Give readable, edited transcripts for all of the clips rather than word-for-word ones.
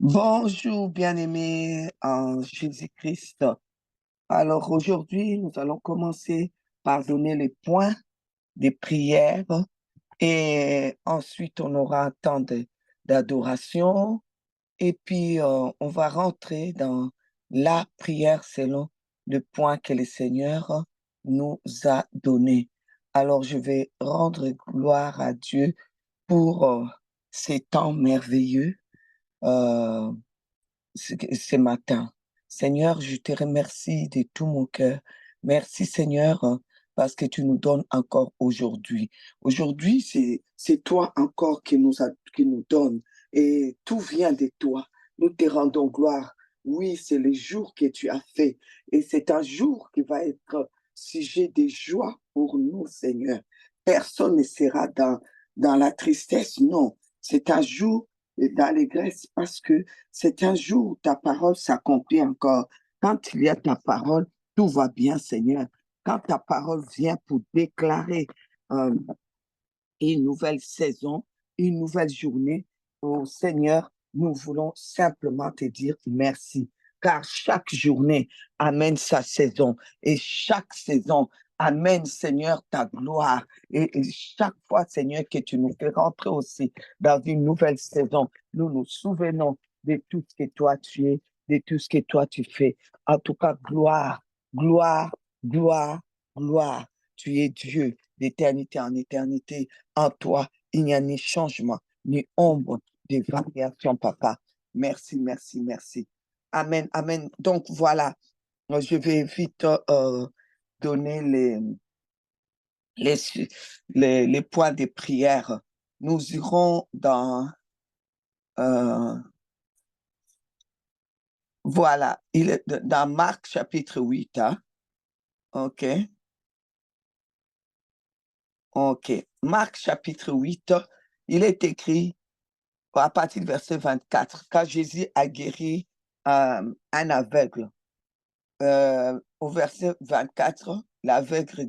Bonjour, bien-aimés en Jésus-Christ. Alors aujourd'hui, nous allons commencer par donner les points des prières et ensuite on aura un temps d'adoration et puis on va rentrer dans la prière selon le point que le Seigneur nous a donné. Alors je vais rendre gloire à Dieu pour ces temps merveilleux. euh, ce matin. Seigneur, je te remercie de tout mon cœur. Merci Seigneur, parce que tu nous donnes encore aujourd'hui. Aujourd'hui, c'est toi encore qui nous donne et tout vient de toi. Nous te rendons gloire. Oui, c'est le jour que tu as fait et c'est un jour qui va être sujet de joie pour nous, Seigneur. Personne ne sera dans la tristesse, non. C'est un jour d'allégresse parce que c'est un jour où ta parole s'accomplit encore. Quand il y a ta parole, tout va bien, Seigneur. Quand ta parole vient pour déclarer euh, une nouvelle saison, une nouvelle journée, oh Seigneur, nous voulons simplement te dire merci. Car chaque journée amène sa saison et chaque saison amène, Seigneur, ta gloire. Et chaque fois, Seigneur, que tu nous fais rentrer aussi dans une nouvelle saison, nous nous souvenons de tout ce que toi tu es, de tout ce que toi tu fais. En tout cas, gloire, gloire, gloire, gloire. Tu es Dieu d'éternité en éternité. En toi, il n'y a ni changement, ni ombre de variation, papa. Merci, merci, merci. Amen, amen. Donc voilà, je vais vite donner les, les points de prière. Nous irons euh, voilà, il est dans Marc chapitre 8, hein? OK, OK. Marc chapitre 8, il est écrit à partir du verset 24, quand Jésus a guéri un aveugle. Au verset 24, l'aveugle,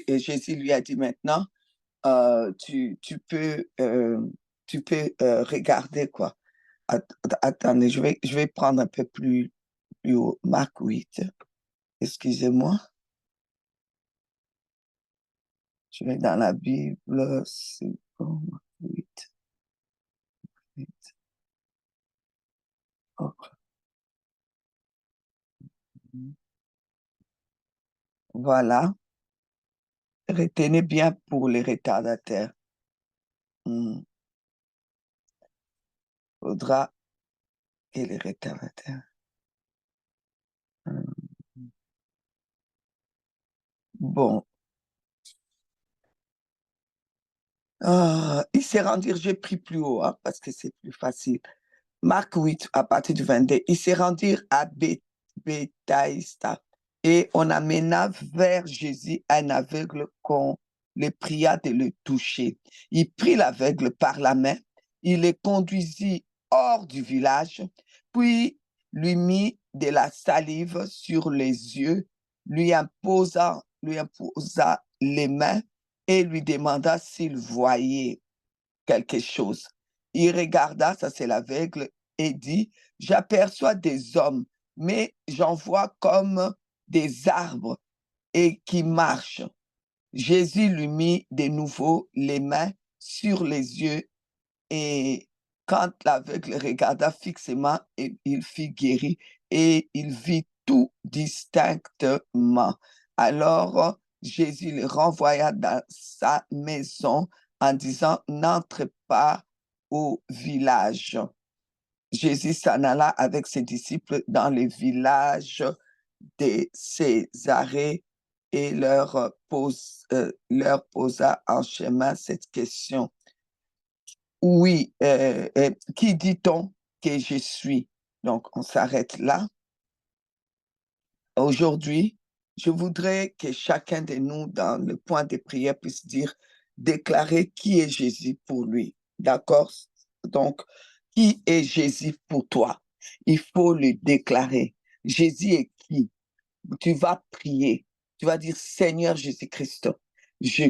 Jésus lui a dit maintenant, tu peux regarder quoi. Attendez, je vais prendre un peu plus haut. Marc 8, excusez-moi, je vais dans la Bible, c'est bon, Marc 8, 8. Oh. Voilà, retenez bien pour les retardataires. Hmm. Faudra que les retardataires. Hmm. Bon, il s'est rendu, j'ai pris plus haut hein, parce que c'est plus facile. Marc 8, à partir du 22, il s'est rendu à Béthaïsta et on amena vers Jésus un aveugle qu'on le pria de le toucher. Il prit l'aveugle par la main, il le conduisit hors du village, puis lui mit de la salive sur les yeux, lui imposa les mains et lui demanda s'il voyait quelque chose. Il regarda, ça c'est l'aveugle, et dit, j'aperçois des hommes, mais j'en vois comme des arbres et qui marchent. Jésus lui mit de nouveau les mains sur les yeux et quand l'aveugle regarda fixement, il fut guéri et il vit tout distinctement. Alors Jésus le renvoya dans sa maison en disant, n'entre pas au village. Jésus s'en alla avec ses disciples dans les villages de Césarée et leur posa en chemin cette question. Oui, qui dit-on que je suis? Donc, on s'arrête là. Aujourd'hui, je voudrais que chacun de nous, dans le point de prière, puisse dire, déclarer qui est Jésus pour lui. D'accord? Donc, qui est Jésus pour toi? Il faut le déclarer. Jésus est qui? Tu vas prier. Tu vas dire, Seigneur Jésus-Christ,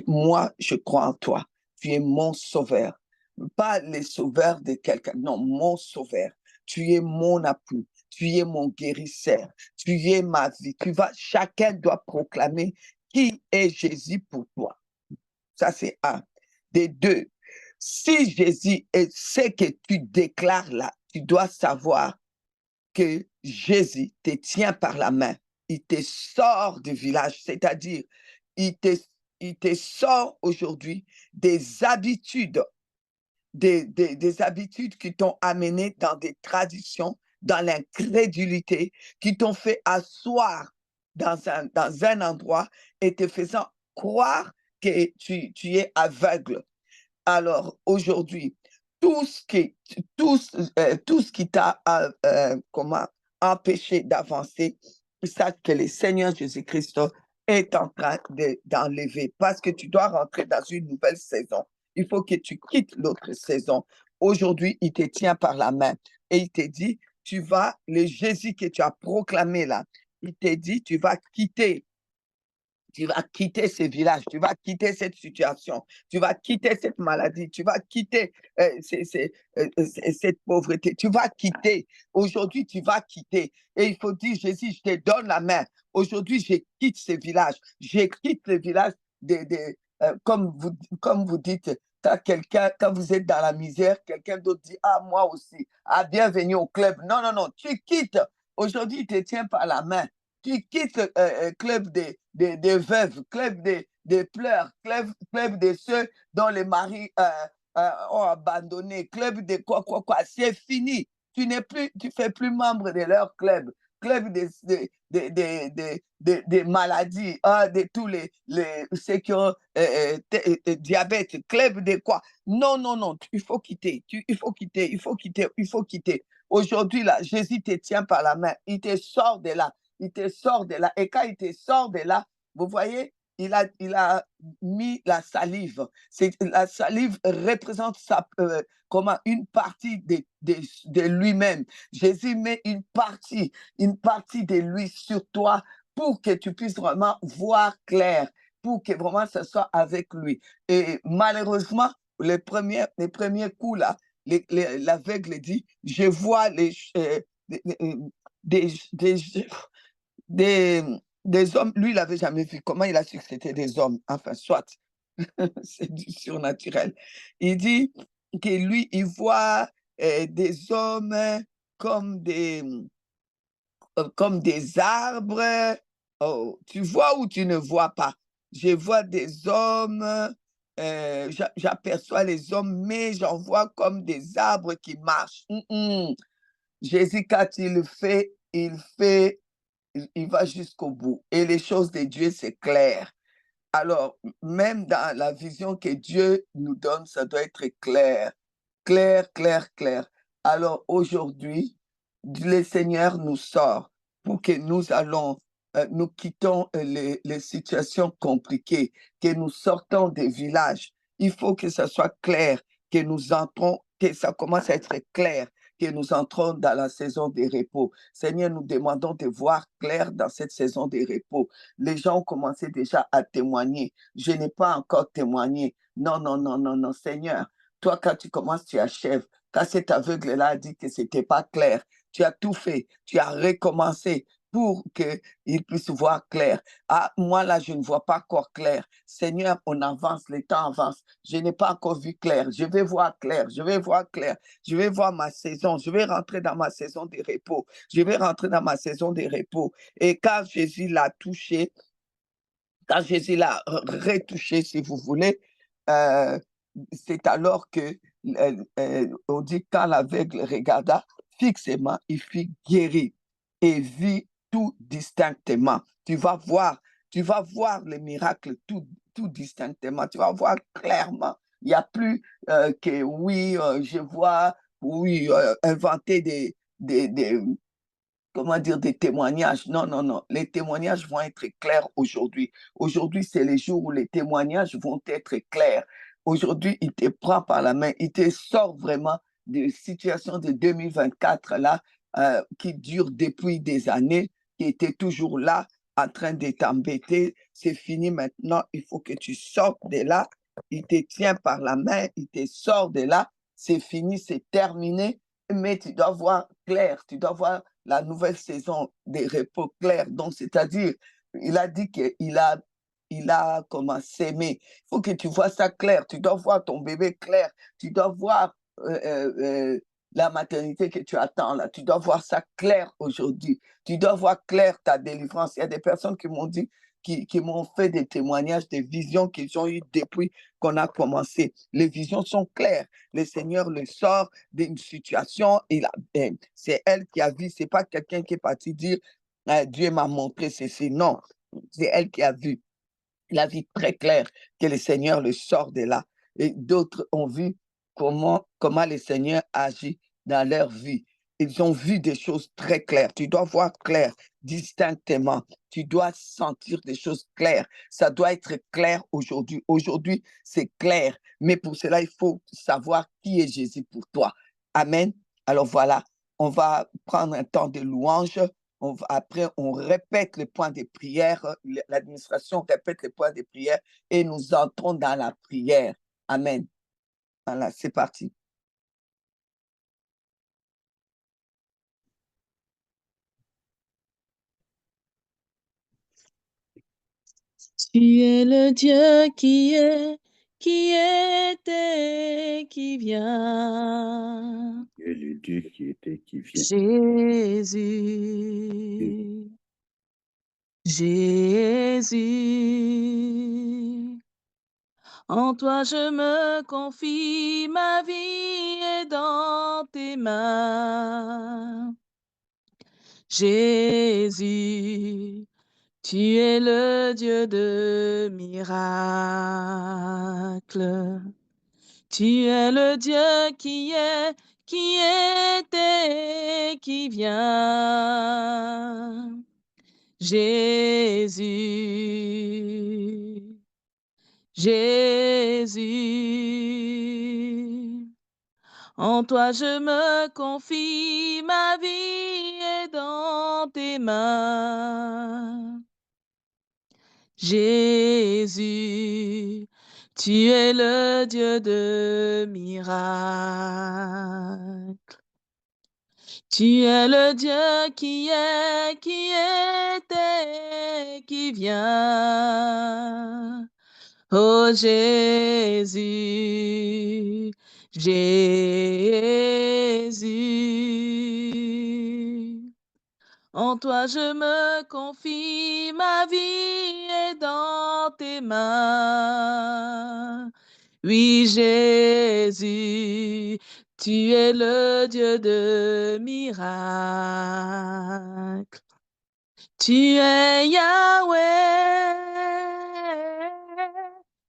moi, je crois en toi. Tu es mon sauveur. Pas le sauveur de quelqu'un, non, mon sauveur. tu es mon appui, tu es mon guérisseur, tu es ma vie. Chacun doit proclamer qui est Jésus pour toi. Ça, c'est un. Des deux, si Jésus est ce que tu déclares là, tu dois savoir que Jésus te tient par la main. Il te sort du village, c'est-à-dire, il te, il te sort aujourd'hui des habitudes, des habitudes qui t'ont amené dans des traditions, dans l'incrédulité, qui t'ont fait asseoir dans un endroit et te faisant croire que tu es aveugle. Alors aujourd'hui, tout ce qui, tout ce qui t'a comment, empêché d'avancer, sache que le Seigneur Jésus-Christ est en train d'enlever parce que tu dois rentrer dans une nouvelle saison. Il faut que tu quittes l'autre saison. Aujourd'hui, il te tient par la main et il te dit, tu vas, le Jésus que tu as proclamé là, il te dit, tu vas quitter ce village, tu vas quitter cette situation, tu vas quitter cette maladie, tu vas quitter cette pauvreté, tu vas quitter. Aujourd'hui, tu vas quitter. Et il faut dire, Jésus, je te donne la main. Aujourd'hui, je quitte ce village. Je quitte le village comme vous dites, quand vous êtes dans la misère, quelqu'un d'autre dit, ah, moi aussi, ah, bienvenue au club. Non, non, non, tu quittes. Aujourd'hui, il te tient par la main. Tu quittes le club des veuves, club des pleurs, club de ceux dont les maris ont abandonné, club de quoi. C'est fini. Tu fais plus membre de leur club des maladies, de tous ceux qui ont diabète, club de quoi. Non, non, non, il faut quitter, il faut quitter, il faut quitter, il faut quitter. Aujourd'hui, là, Jésus te tient par la main, il te sort de là. Il te sort de là. Et quand il te sort de là, vous voyez, il a mis la salive. La salive représente comment une partie de lui-même. Jésus met une partie de lui sur toi pour que tu puisses vraiment voir clair, pour que vraiment ce soit avec lui. Et malheureusement, les premiers coups là, l'aveugle dit, je vois des, des, des hommes, lui, il n'avait jamais vu. Comment il a su que c'était des hommes? Enfin, soit, c'est du surnaturel. Il dit que lui, il voit des hommes comme des, comme des arbres. Oh, tu vois ou tu ne vois pas? Je vois des hommes, j'aperçois les hommes, mais j'en vois comme des arbres qui marchent. Jésus, quand il fait il va jusqu'au bout. Et les choses de Dieu, c'est clair. Alors, même dans la vision que Dieu nous donne, ça doit être clair. Clair, clair, clair. Alors, aujourd'hui, le Seigneur nous sort pour que nous quittons les situations compliquées, que nous sortons des villages. Il faut que ça soit clair, que nous entrons, que ça commence à être clair, que nous entrons dans la saison des repos. Seigneur, nous demandons de voir clair dans cette saison des repos. Les gens ont commencé déjà à témoigner. Je n'ai pas encore témoigné. Non, non, non, non, non, Seigneur. Toi, quand tu commences, tu achèves. Quand cet aveugle-là a dit que ce n'était pas clair, tu as tout fait. Tu as recommencé pour qu'il puisse voir clair. Ah, moi, là, je ne vois pas encore clair. Seigneur, on avance, le temps avance. Je n'ai pas encore vu clair. Je vais voir clair. Je vais voir clair. Je vais voir ma saison. Je vais rentrer dans ma saison de repos. Je vais rentrer dans ma saison de repos. Et quand Jésus l'a touché, quand Jésus l'a retouché, si vous voulez, euh, c'est alors que, on dit, quand l'aveugle regarda fixement, il fut guéri et vit tout distinctement. Tu vas voir les miracles tout distinctement. Tu vas voir clairement. Il n'y a plus que, oui, je vois, oui, inventer comment dire, des témoignages. Non, non, non. Les témoignages vont être clairs aujourd'hui. Aujourd'hui, c'est les jours où les témoignages vont être clairs. Aujourd'hui, il te prend par la main, il te sort vraiment de situations de 2024 là, qui durent depuis des années, qui étaient toujours là, en train de t'embêter. C'est fini maintenant, il faut que tu sortes de là. Il te tient par la main, il te sort de là. C'est fini, c'est terminé, mais tu dois voir clair. Tu dois voir la nouvelle saison des repos clairs. Donc, c'est-à-dire, il a dit qu'il a comment s'aimer. Il faut que tu vois ça clair. Tu dois voir ton bébé clair. Tu dois voir la maternité que tu attends là. Tu dois voir ça clair aujourd'hui. Tu dois voir clair ta délivrance. Il y a des personnes qui m'ont dit, qui m'ont fait des témoignages, des visions qu'ils ont eues depuis qu'on a commencé. Les visions sont claires. Le Seigneur le sort d'une situation. C'est elle qui a vu. C'est pas quelqu'un qui est parti dire Dieu m'a montré ceci. Non, c'est elle qui a vu la vie très claire que le Seigneur le sort de là. Et d'autres ont vu comment le Seigneur agit dans leur vie. Ils ont vu des choses très claires. Tu dois voir clair, distinctement. Tu dois sentir des choses claires. Ça doit être clair aujourd'hui. Aujourd'hui, c'est clair. Mais pour cela, il faut savoir qui est Jésus pour toi. Amen. Alors voilà, on va prendre un temps de louange. Après, on répète les points de prière, l'administration répète les points de prière et nous entrons dans la prière. Amen. Voilà, c'est parti. Tu es le Dieu qui était, qui vient. Tu es le Dieu qui était, qui vient. Jésus, Jésus. En toi je me confie, ma vie est dans tes mains. Jésus, tu es le Dieu de miracles. Tu es le Dieu qui était, qui vient. Jésus, Jésus. En toi je me confie, ma vie est dans tes mains. Jésus, tu es le Dieu de miracles. Tu es le Dieu qui était, qui vient. Oh Jésus, Jésus. En toi je me confie, ma vie est dans tes mains. Oui, Jésus, tu es le Dieu de miracles. Tu es Yahweh,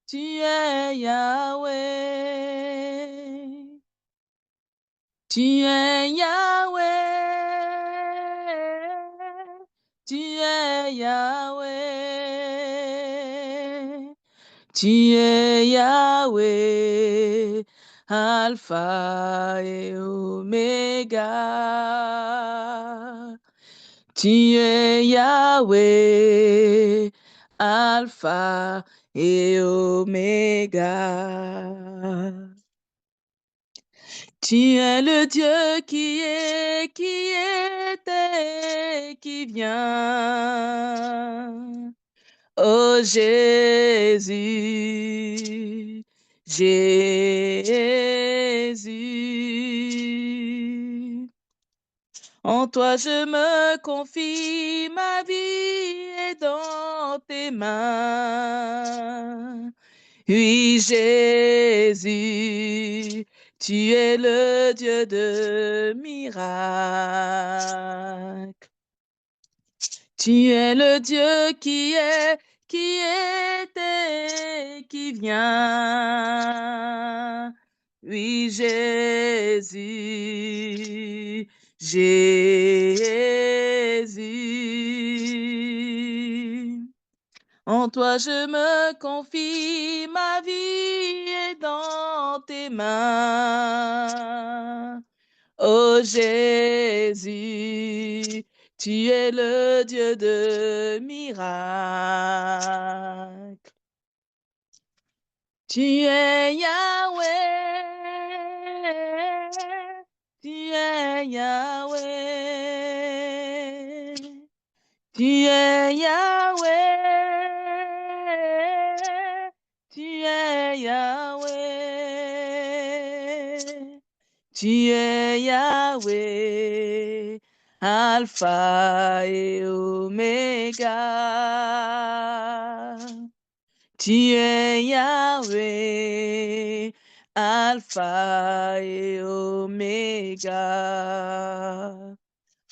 tu es Yahweh. Tu es Yahweh, tu es Yahweh, tu es Yahweh, Alpha et Oméga. Tu es Yahweh, Alpha et Oméga. Tu es le Dieu qui était, qui vient. Oh Jésus, Jésus. En toi je me confie, ma vie est dans tes mains. Oui, Jésus, tu es le Dieu de miracles. Tu es le Dieu qui était, qui vient. Oui, Jésus, Jésus. En toi je me confie, ma vie est dans tes mains. Oh Jésus, tu es le Dieu de miracles. Tu es Yahweh, tu es es Yahweh. Tu es Yahweh. Tu es Yahweh. Tu es Yahweh, Alpha et Oméga. Tu es Yahweh, Alpha et Oméga.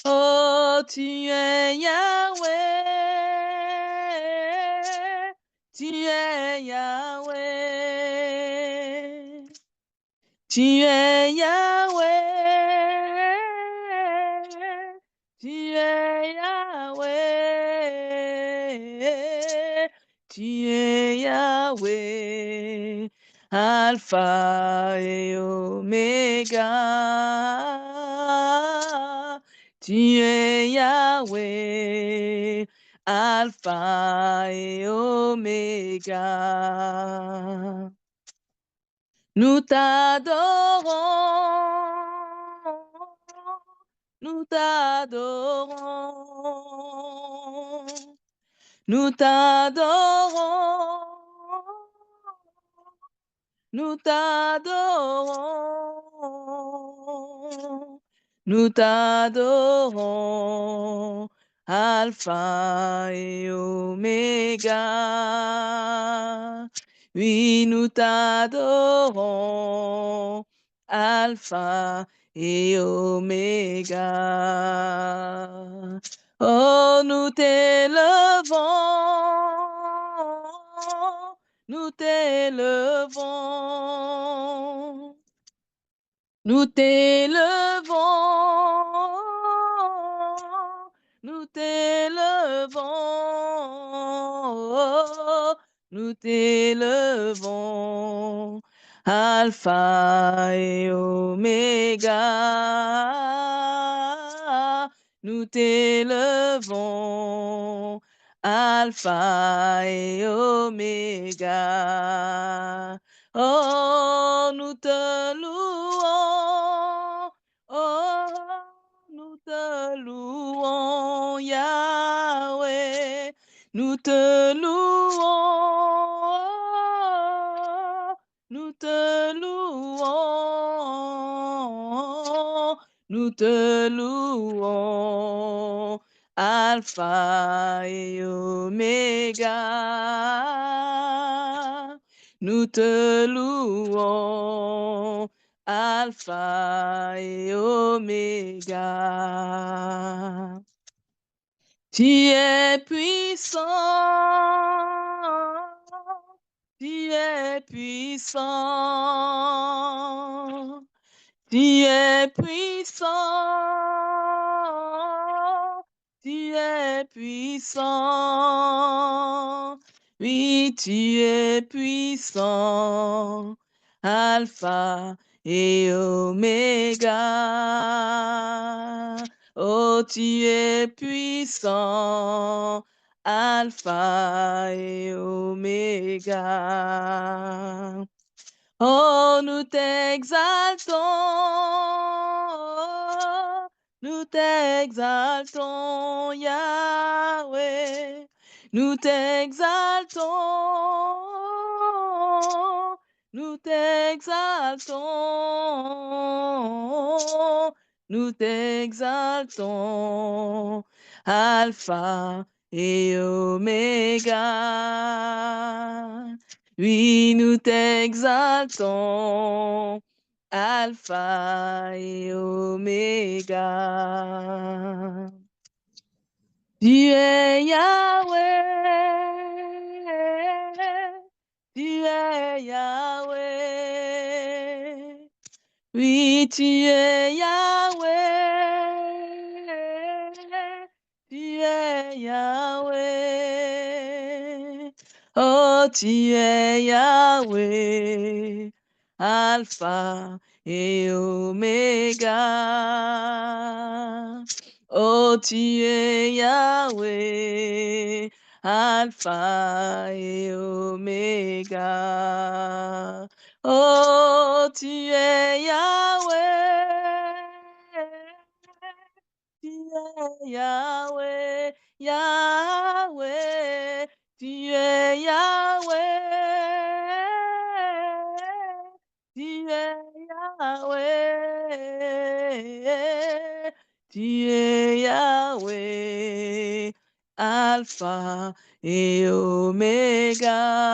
Oh, tu es Yahweh. Tu es Yahweh. Tu es Yahweh, tu es Yahweh, tu es Yahweh, Alpha et Oméga. Tu es Yahweh, Alpha et Oméga. Nous t'adorons, nous t'adorons, nous t'adorons, nous t'adorons, nous t'adorons, Alpha et Oméga. Oui, nous t'adorons, Alpha et Oméga. Oh, nous t'élevons, nous t'élevons, nous t'élevons, nous t'élevons, nous t'élevons, Alpha et Oméga, nous t'élevons, Alpha et Oméga. Oh, nous te louons, oh, nous te louons, Yahweh, nous te louons, nous te louons, nous te louons, Alpha et Oméga. Nous te louons, Alpha et Oméga. Tu es puissant, tu es puissant, tu es puissant, tu es puissant. Oui, tu es puissant, Alpha et Oméga. Oh, tu es puissant, Alpha et Oméga. Oh, nous t'exaltons, Yahweh, nous t'exaltons, nous t'exaltons, nous t'exaltons, Alpha et Oméga. Oui, nous t'exaltons, Alpha et Oméga. Tu es Yahweh, tu es Yahweh. Oui, tu es Yahweh, tu es Yahweh. Oh, tu es Yahweh, Alpha et Oméga. Oh, tu es Yahweh, Alpha et Oméga. Oh, tu es Yahweh, Yahweh, Yahweh, tu es Yahweh, tu es Yahweh, tu es Yahweh, Alpha et Oméga.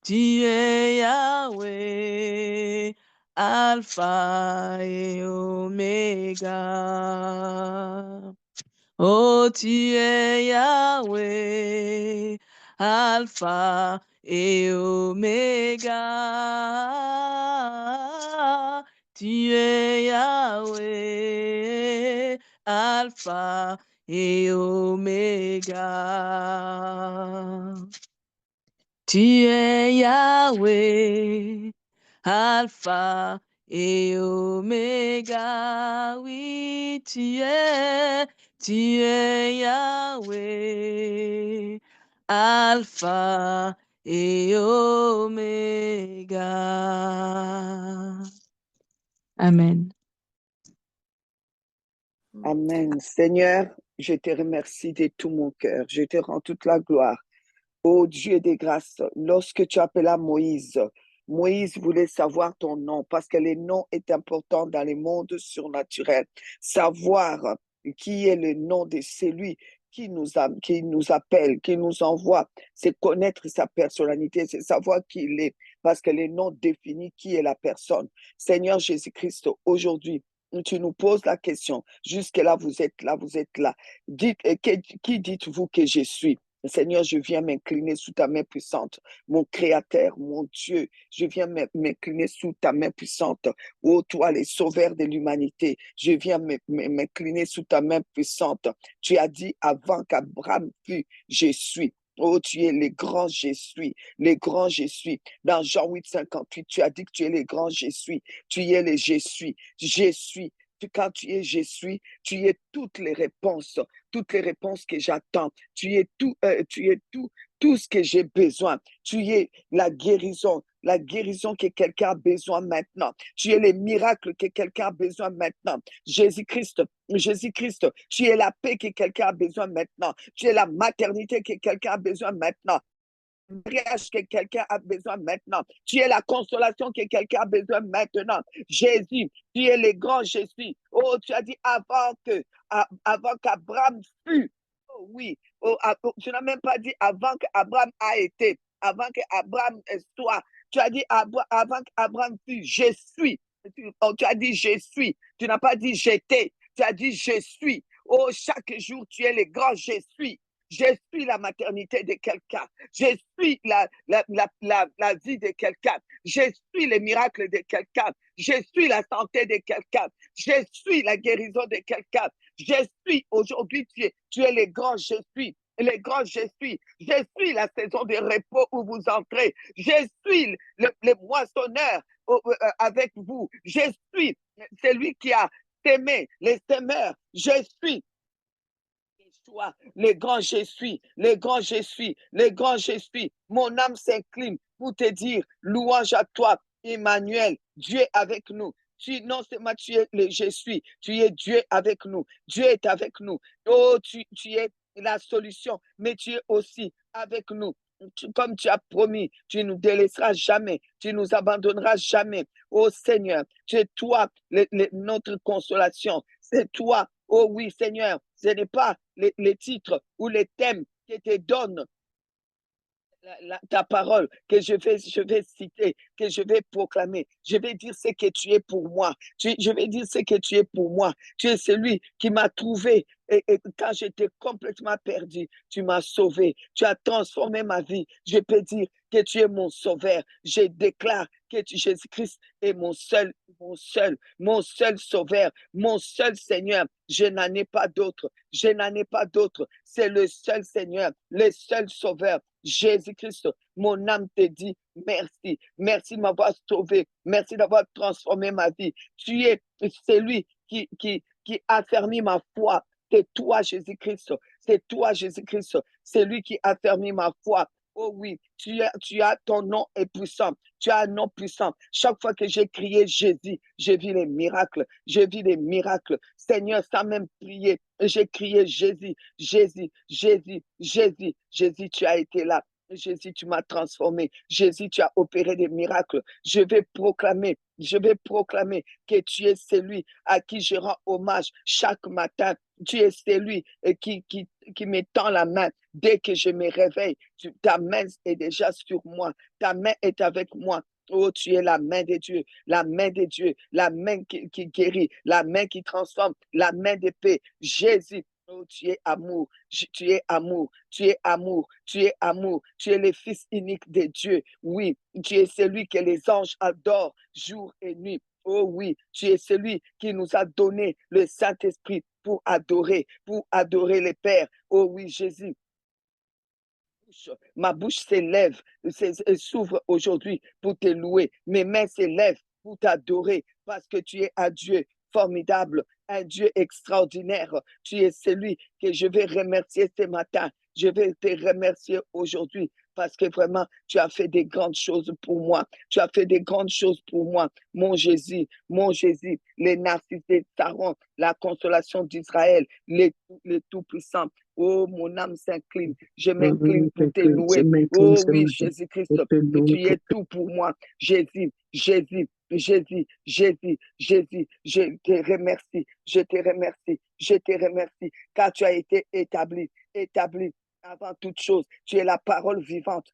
Tu es Yahweh, Alpha et Oméga. Oh, tu es Yahweh, Alpha et Oméga. Tu es Yahweh, Alpha et Oméga. Tu es Yahweh, Alpha et Oméga. Oui, tu es Yahweh, Alpha et Oméga. Amen. Amen. Seigneur, je te remercie de tout mon cœur. Je te rends toute la gloire. Ô Dieu des grâces, lorsque tu appela Moïse, Moïse voulait savoir ton nom parce que le nom est important dans le monde surnaturel. Savoir qui est le nom de celui qui qui nous appelle, qui nous envoie, c'est connaître sa personnalité, c'est savoir qui il est parce que le nom définit qui est la personne. Seigneur Jésus-Christ, aujourd'hui, tu nous poses la question. Jusque-là, vous êtes là, vous êtes là. Dites, qui dites-vous que je suis? Seigneur, je viens m'incliner sous ta main puissante, mon Créateur, mon Dieu, je viens m'incliner sous ta main puissante. Ô toi, les sauveurs de l'humanité, je viens m'incliner sous ta main puissante. Tu as dit avant qu'Abraham fût, je suis. Oh, tu es le grand je suis, le grand je suis. Dans Jean 8, 58, tu as dit que tu es le grand je suis. Tu es le je suis. Je suis. Quand tu es je suis, tu es toutes les réponses que j'attends. Tu es tout ce que j'ai besoin. Tu es la guérison que quelqu'un a besoin maintenant. Tu es les miracles que quelqu'un a besoin maintenant. Jésus-Christ, tu es la paix que quelqu'un a besoin maintenant. Tu es la maternité que quelqu'un a besoin maintenant. Mariage que quelqu'un a besoin maintenant. Tu es la consolation que quelqu'un a besoin maintenant. Jésus, tu es le grand Jésus. Oh, tu as dit avant qu'Abraham fût. Oh oui. Oh, tu n'as même pas dit avant qu'Abraham a été. Avant qu'Abraham soit. Tu as dit avant qu'Abraham fût. Je suis. Tu as dit je suis. Tu n'as pas dit j'étais. Tu as dit je suis. Oh, chaque jour, tu es le grand je suis. Je suis la maternité de quelqu'un. Je suis la vie de quelqu'un. Je suis le miracle de quelqu'un. Je suis la santé de quelqu'un. Je suis la guérison de quelqu'un. Je suis aujourd'hui, tu es le grand je suis. Le grand je suis. Je suis la saison de repos où vous entrez. Je suis le moissonneur avec vous. Je suis celui qui a semé, les semeurs. Je suis toi, le grand je suis, le grand je suis, le grand je suis. Mon âme s'incline pour te dire, louange à toi, Emmanuel, Dieu avec nous. Non seulement tu es le je suis, tu es Dieu avec nous. Dieu est avec nous. Oh, tu es la solution, mais tu es aussi avec nous. Comme tu as promis, tu ne nous délaisseras jamais, tu ne nous abandonneras jamais. Oh Seigneur, tu es toi, notre consolation. C'est toi. Oh oui, Seigneur, ce n'est pas les titres ou les thèmes qui te donnent ta parole que je vais citer, que je vais proclamer. Je vais dire ce que tu es pour moi. Je vais dire ce que tu es pour moi. Tu es celui qui m'a trouvé. Et quand j'étais complètement perdu, tu m'as sauvé. Tu as transformé ma vie. Je peux dire que tu es mon sauveur. Je déclare que Jésus-Christ est mon seul sauveur, mon seul Seigneur. Je n'en ai pas d'autre. Je n'en ai pas d'autre. C'est le seul Seigneur, le seul sauveur. Jésus-Christ, mon âme te dit merci. Merci de m'avoir sauvé. Merci d'avoir transformé ma vie. Tu es celui qui affermit ma foi. C'est toi, Jésus-Christ. C'est toi, Jésus-Christ. C'est lui qui affermit ma foi. Oh oui, tu as ton nom est puissant. Tu as un nom puissant. Chaque fois que j'ai crié Jésus, j'ai vu les miracles. J'ai vu les miracles. Seigneur, sans même prier, j'ai crié Jésus, Jésus, Jésus, Jésus. Jésus, tu as été là. Jésus, tu m'as transformé. Jésus, tu as opéré des miracles. Je vais proclamer que tu es celui à qui je rends hommage chaque matin. Tu es celui qui me tend la main dès que je me réveille. Ta main est déjà sur moi. Ta main est avec moi. Oh, tu es la main de Dieu, la main de Dieu, la main qui guérit, la main qui transforme, la main de paix. Jésus, oh, tu es amour, tu es amour, tu es amour, tu es amour, tu es le Fils unique de Dieu. Oui, tu es celui que les anges adorent jour et nuit. Oh oui, tu es celui qui nous a donné le Saint-Esprit pour adorer le Père. Oh oui, Jésus. Ma bouche s'élève, s'ouvre aujourd'hui pour te louer. Mes mains s'élèvent pour t'adorer parce que tu es un Dieu formidable, un Dieu extraordinaire. Tu es celui que je vais remercier ce matin. Je vais te remercier aujourd'hui parce que vraiment, tu as fait des grandes choses pour moi. Tu as fait des grandes choses pour moi. Mon Jésus, les narcisses de Saron, la consolation d'Israël, les tout-puissants. Oh, mon âme s'incline. Je m'incline pour te Je louer. m'incline Oh ce oui, matin Jésus-Christ, pour te louer, tu pour es tout pour moi. Jésus, Jésus, Jésus, Jésus, Jésus, je te remercie, je te remercie, je te remercie, car tu as été établi avant toute chose. Tu es la parole vivante,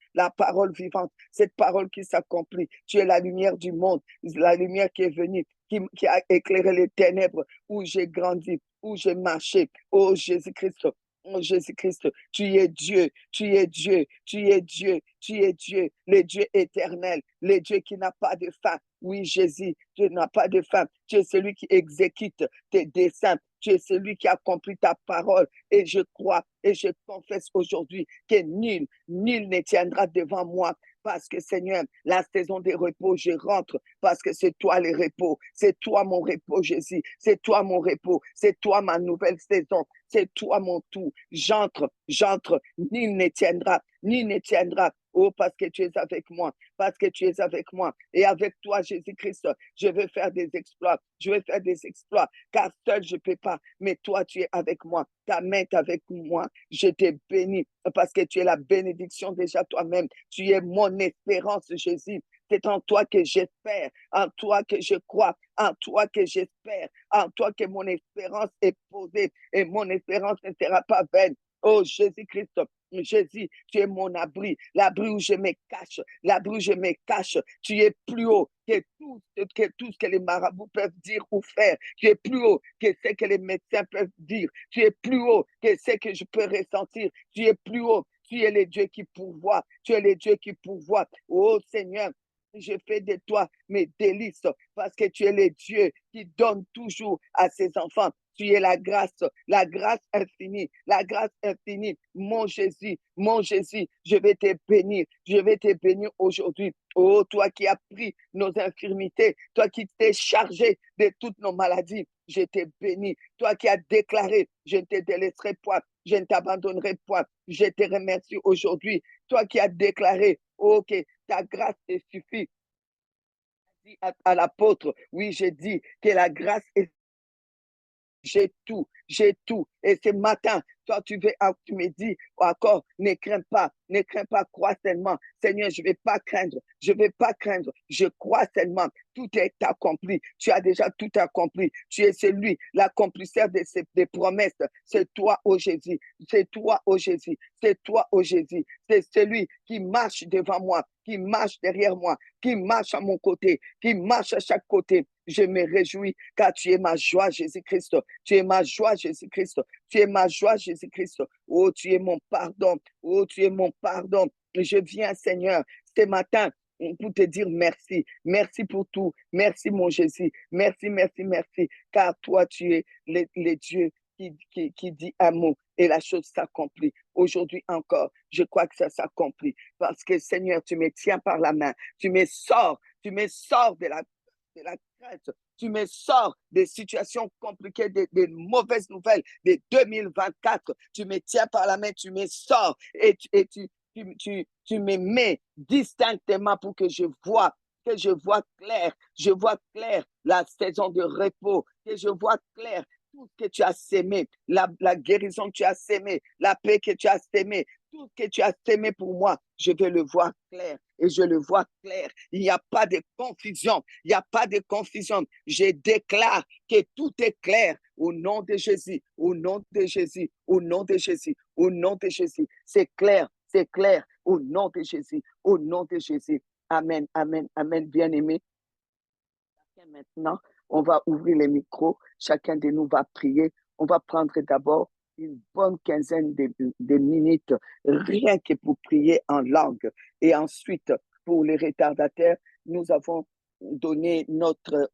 cette parole qui s'accomplit. Tu es la lumière du monde, la lumière qui est venue, qui a éclairé les ténèbres où j'ai grandi, où j'ai marché. Oh Jésus-Christ, oh Jésus-Christ, tu es Dieu, tu es Dieu, tu es Dieu, tu es Dieu, le Dieu éternel, le Dieu qui n'a pas de fin. Oui, Jésus, tu n'as pas de fin. Tu es celui qui exécute tes desseins. Tu es celui qui accomplit ta parole. Et je crois et je confesse aujourd'hui que nul ne tiendra devant moi. Parce que Seigneur, la saison des repos, je rentre parce que c'est toi le repos. C'est toi mon repos, Jésus. C'est toi mon repos. C'est toi ma nouvelle saison. C'est toi mon tout. J'entre. Nul ne tiendra. Nul ne tiendra. Oh, parce que tu es avec moi. Parce que tu es avec moi. Et avec toi, Jésus-Christ, je vais faire des exploits. Je vais faire des exploits. Car seul, je ne peux pas. Mais toi, tu es avec moi. Ta main est avec moi. Je t'ai béni parce que tu es la bénédiction déjà toi-même. Tu es mon espérance, Jésus. C'est en toi que j'espère, en toi que je crois, en toi que j'espère, en toi que mon espérance est posée et mon espérance ne sera pas vaine. Oh Jésus-Christ, Jésus, tu es mon abri, l'abri où je me cache, l'abri où je me cache. Tu es plus haut que tout ce que les marabouts peuvent dire ou faire. Tu es plus haut que ce que les médecins peuvent dire. Tu es plus haut que ce que je peux ressentir. Tu es plus haut. Tu es le Dieu qui pourvoit. Tu es le Dieu qui pourvoit. Oh Seigneur, je fais de toi mes délices parce que tu es le Dieu qui donne toujours à ses enfants. Tu es la grâce infinie. Mon Jésus, je vais te bénir aujourd'hui. Oh, toi qui as pris nos infirmités, toi qui t'es chargé de toutes nos maladies, je t'ai béni. Toi qui as déclaré, je ne te délaisserai point, je ne t'abandonnerai point. Je te remercie aujourd'hui. Toi qui as déclaré, ok, ta grâce te suffit. À l'apôtre, oui, j'ai dit que la grâce est j'ai tout. Et ce matin, toi, tu me dis encore, ne crains pas, crois seulement. Seigneur, je vais pas craindre, je crois seulement. Tout est accompli. Tu as déjà tout accompli. Tu es celui, l'accomplisseur des promesses. C'est toi, oh Jésus. C'est toi, oh Jésus. C'est toi, oh Jésus. C'est celui qui marche devant moi, qui marche derrière moi, qui marche à mon côté, qui marche à chaque côté. Je me réjouis car tu es ma joie, Jésus-Christ. Tu es ma joie, Jésus-Christ. Tu es ma joie, Jésus-Christ. Oh, tu es mon pardon. Oh, tu es mon pardon. Je viens, Seigneur, ce matin pour te dire merci. Merci pour tout. Merci, mon Jésus. Merci, merci, merci. Car toi, tu es le Dieu qui dit un mot et la chose s'accomplit. Aujourd'hui encore, je crois que ça s'accomplit. Parce que, Seigneur, tu me tiens par la main. Tu me sors de la crainte. Tu me sors des situations compliquées, des mauvaises nouvelles de 2024. Tu me tiens par la main, tu me sors et tu me mets distinctement pour que je vois clair la saison de repos, que je vois clair tout ce que tu as sémé, la guérison que tu as sémé, la paix que tu as sémé, tout ce que tu as sémé pour moi, je vais le voir clair et je le vois clair. Il n'y a pas de confusion, il n'y a pas de confusion. Je déclare que tout est clair au nom de Jésus, au nom de Jésus, au nom de Jésus, au nom de Jésus. C'est clair au nom de Jésus, au nom de Jésus. Amen, amen, amen, bien-aimé. Maintenant, on va ouvrir les micros. Chacun de nous va prier. On va prendre d'abord une bonne quinzaine de minutes, rien que pour prier en langue. Et ensuite, pour les retardataires, nous avons donné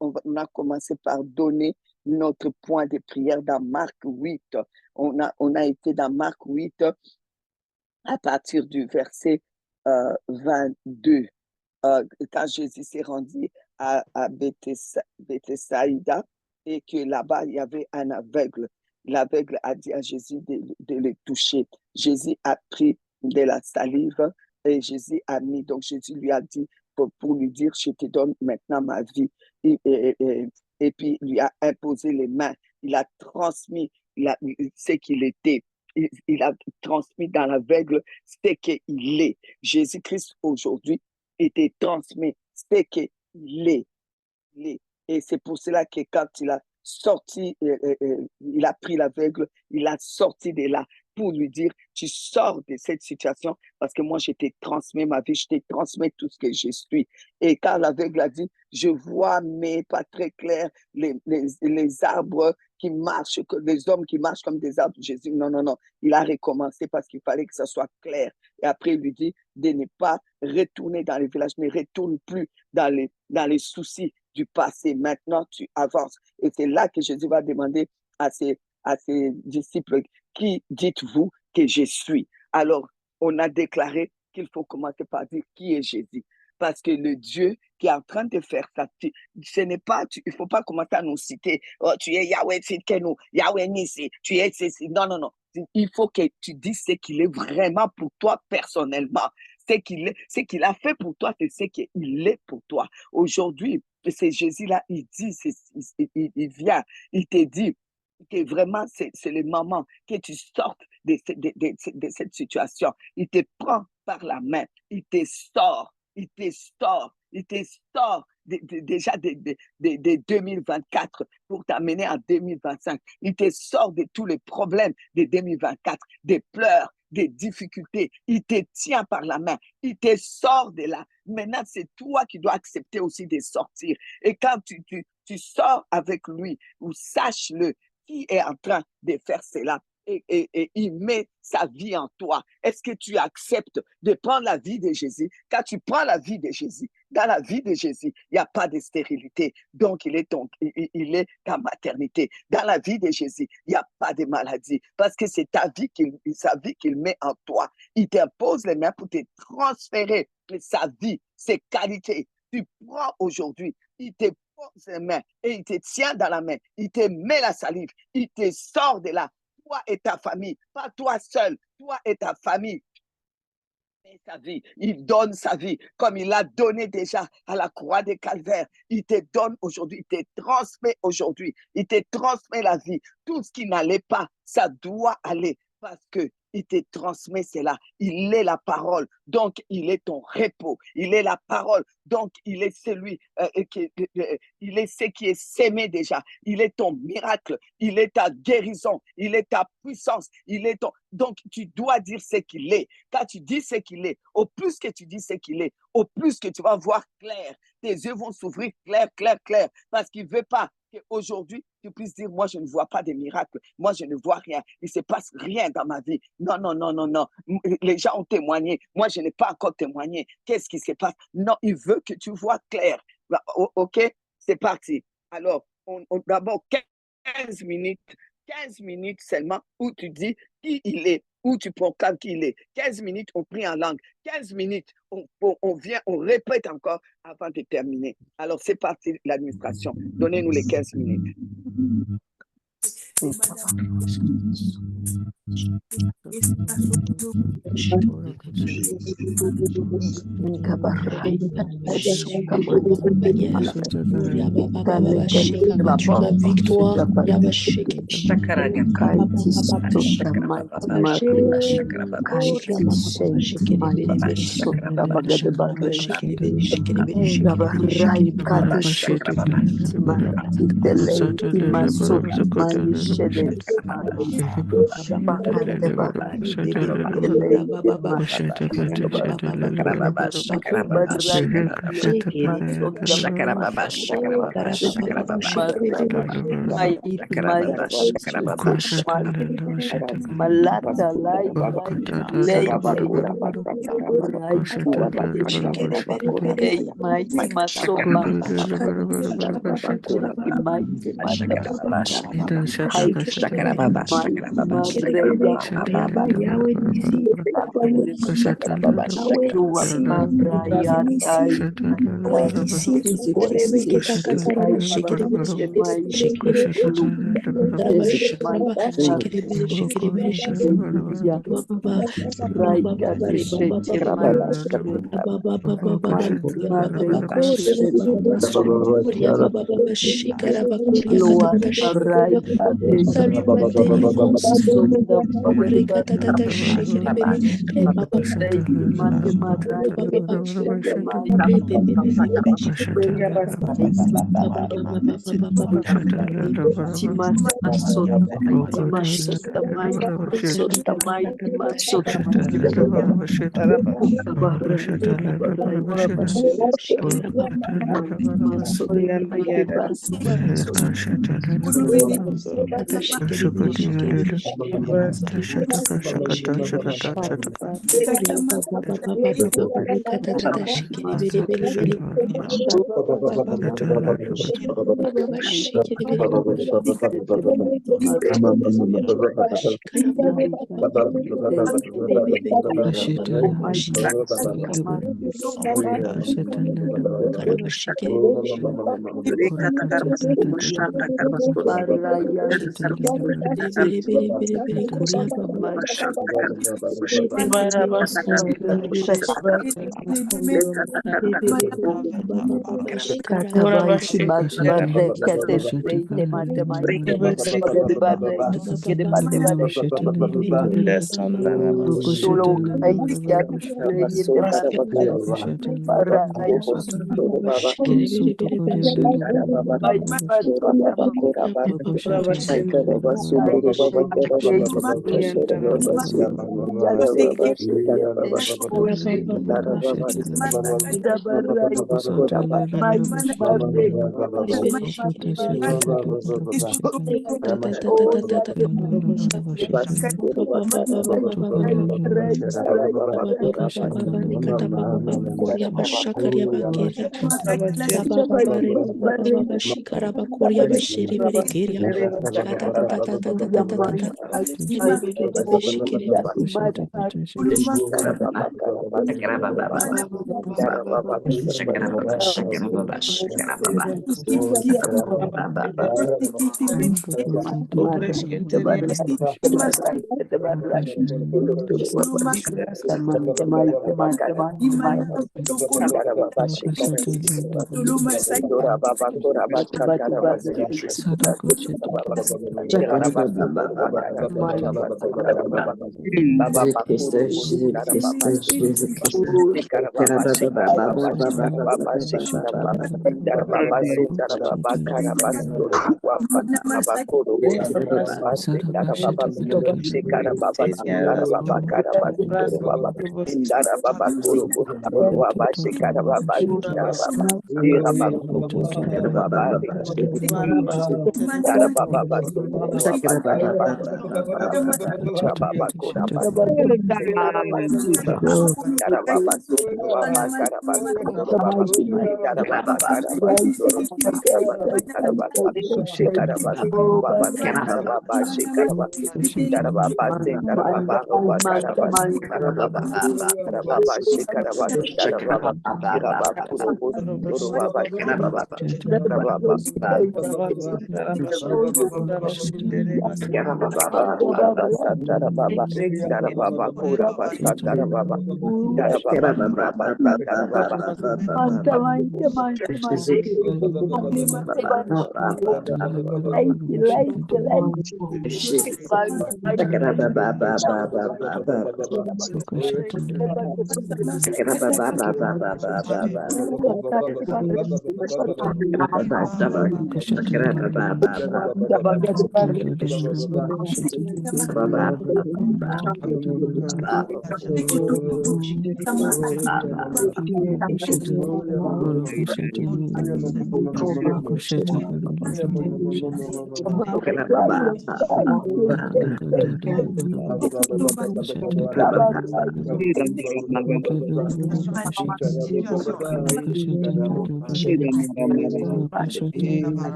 on a commencé par donner notre point de prière dans Marc 8. On a été dans Marc 8 à partir du verset 22. Quand Jésus s'est rendu à Bethsaïda et que là-bas, il y avait un aveugle. L'aveugle a dit à Jésus de le toucher. Jésus a pris de la salive et Jésus a mis. Donc, Jésus lui a dit pour lui dire, je te donne maintenant ma vie. Et puis, il lui a imposé les mains. Il a transmis ce qu'il était. Il a transmis dans l'aveugle ce qu'il est. Jésus-Christ, aujourd'hui, était transmis, ce qu'il est. Et c'est pour cela que quand il a sorti, il a pris l'aveugle, il a sorti de là pour lui dire, tu sors de cette situation parce que moi, je t'ai transmis ma vie, je t'ai transmis tout ce que je suis. Et quand l'aveugle a dit, je vois, mais pas très clair, les arbres qui marchent, les hommes qui marchent comme des arbres, Jésus, non, il a recommencé parce qu'il fallait que ça soit clair. Et après, il lui dit de ne pas retourner dans les villages, ne retourne plus dans les soucis du passé. Maintenant, tu avances. Et c'est là que Jésus va demander à ses disciples, qui dites-vous que je suis? Alors, on a déclaré qu'il faut commencer par dire qui est Jésus. Parce que le Dieu qui est en train de faire ça, ce n'est pas, il ne faut pas commencer à nous citer, oh, tu es Yahweh Tzidkenu, Yahweh Nissi, tu es ceci. Non. Il faut que tu dises ce qu'il est vraiment pour toi personnellement. Ce qu'il a fait pour toi, c'est ce qu'il est pour toi. Aujourd'hui, c'est Jésus-là, il dit, il vient, il te dit que vraiment, c'est le moment que tu sortes de cette situation. Il te prend par la main, il te sort déjà de 2024 pour t'amener en 2025. Il te sort de tous les problèmes de 2024, des pleurs, des difficultés. Il te tient par la main. Il te sort de là. Maintenant, c'est toi qui dois accepter aussi de sortir. Et quand tu sors avec lui, ou sache-le, qui est en train de faire cela. Et il met sa vie en toi. Est-ce que tu acceptes de prendre la vie de Jésus? Quand tu prends la vie de Jésus, dans la vie de Jésus, il n'y a pas de stérilité. Donc, il est ta maternité. Dans la vie de Jésus, il n'y a pas de maladie. Parce que c'est sa vie qu'il met en toi. Il t'impose les mains pour te transférer sa vie, ses qualités. Tu prends aujourd'hui, il te pose les mains et il te tient dans la main. Il te met la salive. Il te sort de là. Toi et ta famille, pas toi seul, toi et ta famille. Sa vie, il donne sa vie comme il l'a donné déjà à la croix des Calvaires. Il te donne aujourd'hui, il te transmet aujourd'hui, il te transmet la vie. Tout ce qui n'allait pas, ça doit aller parce que il te transmet cela. Il est la parole, donc il est ton repos. Il est la parole, donc il est celui il est ce qui est sémé déjà. Il est ton miracle, il est ta guérison, il est ta puissance, il est ton. Donc tu dois dire ce qu'il est. Quand tu dis ce qu'il est, au plus que tu dis ce qu'il est, au plus que tu vas voir clair. Tes yeux vont s'ouvrir clair, parce qu'il ne veut pas qu'aujourd'hui, tu puisses dire, moi, je ne vois pas de miracles, moi, je ne vois rien, il ne se passe rien dans ma vie. Non. Les gens ont témoigné, moi, je n'ai pas encore témoigné. Qu'est-ce qui se passe? Non, il veut que tu vois clair. OK, c'est parti. Alors, d'abord, 15 minutes seulement où tu dis qui il est, où tu proclames qui il est. 15 minutes, on prie en langue. 15 minutes, on vient, on répète encore avant de terminer. Alors, c'est parti, l'administration. Donnez-nous les 15 minutes. la victoire.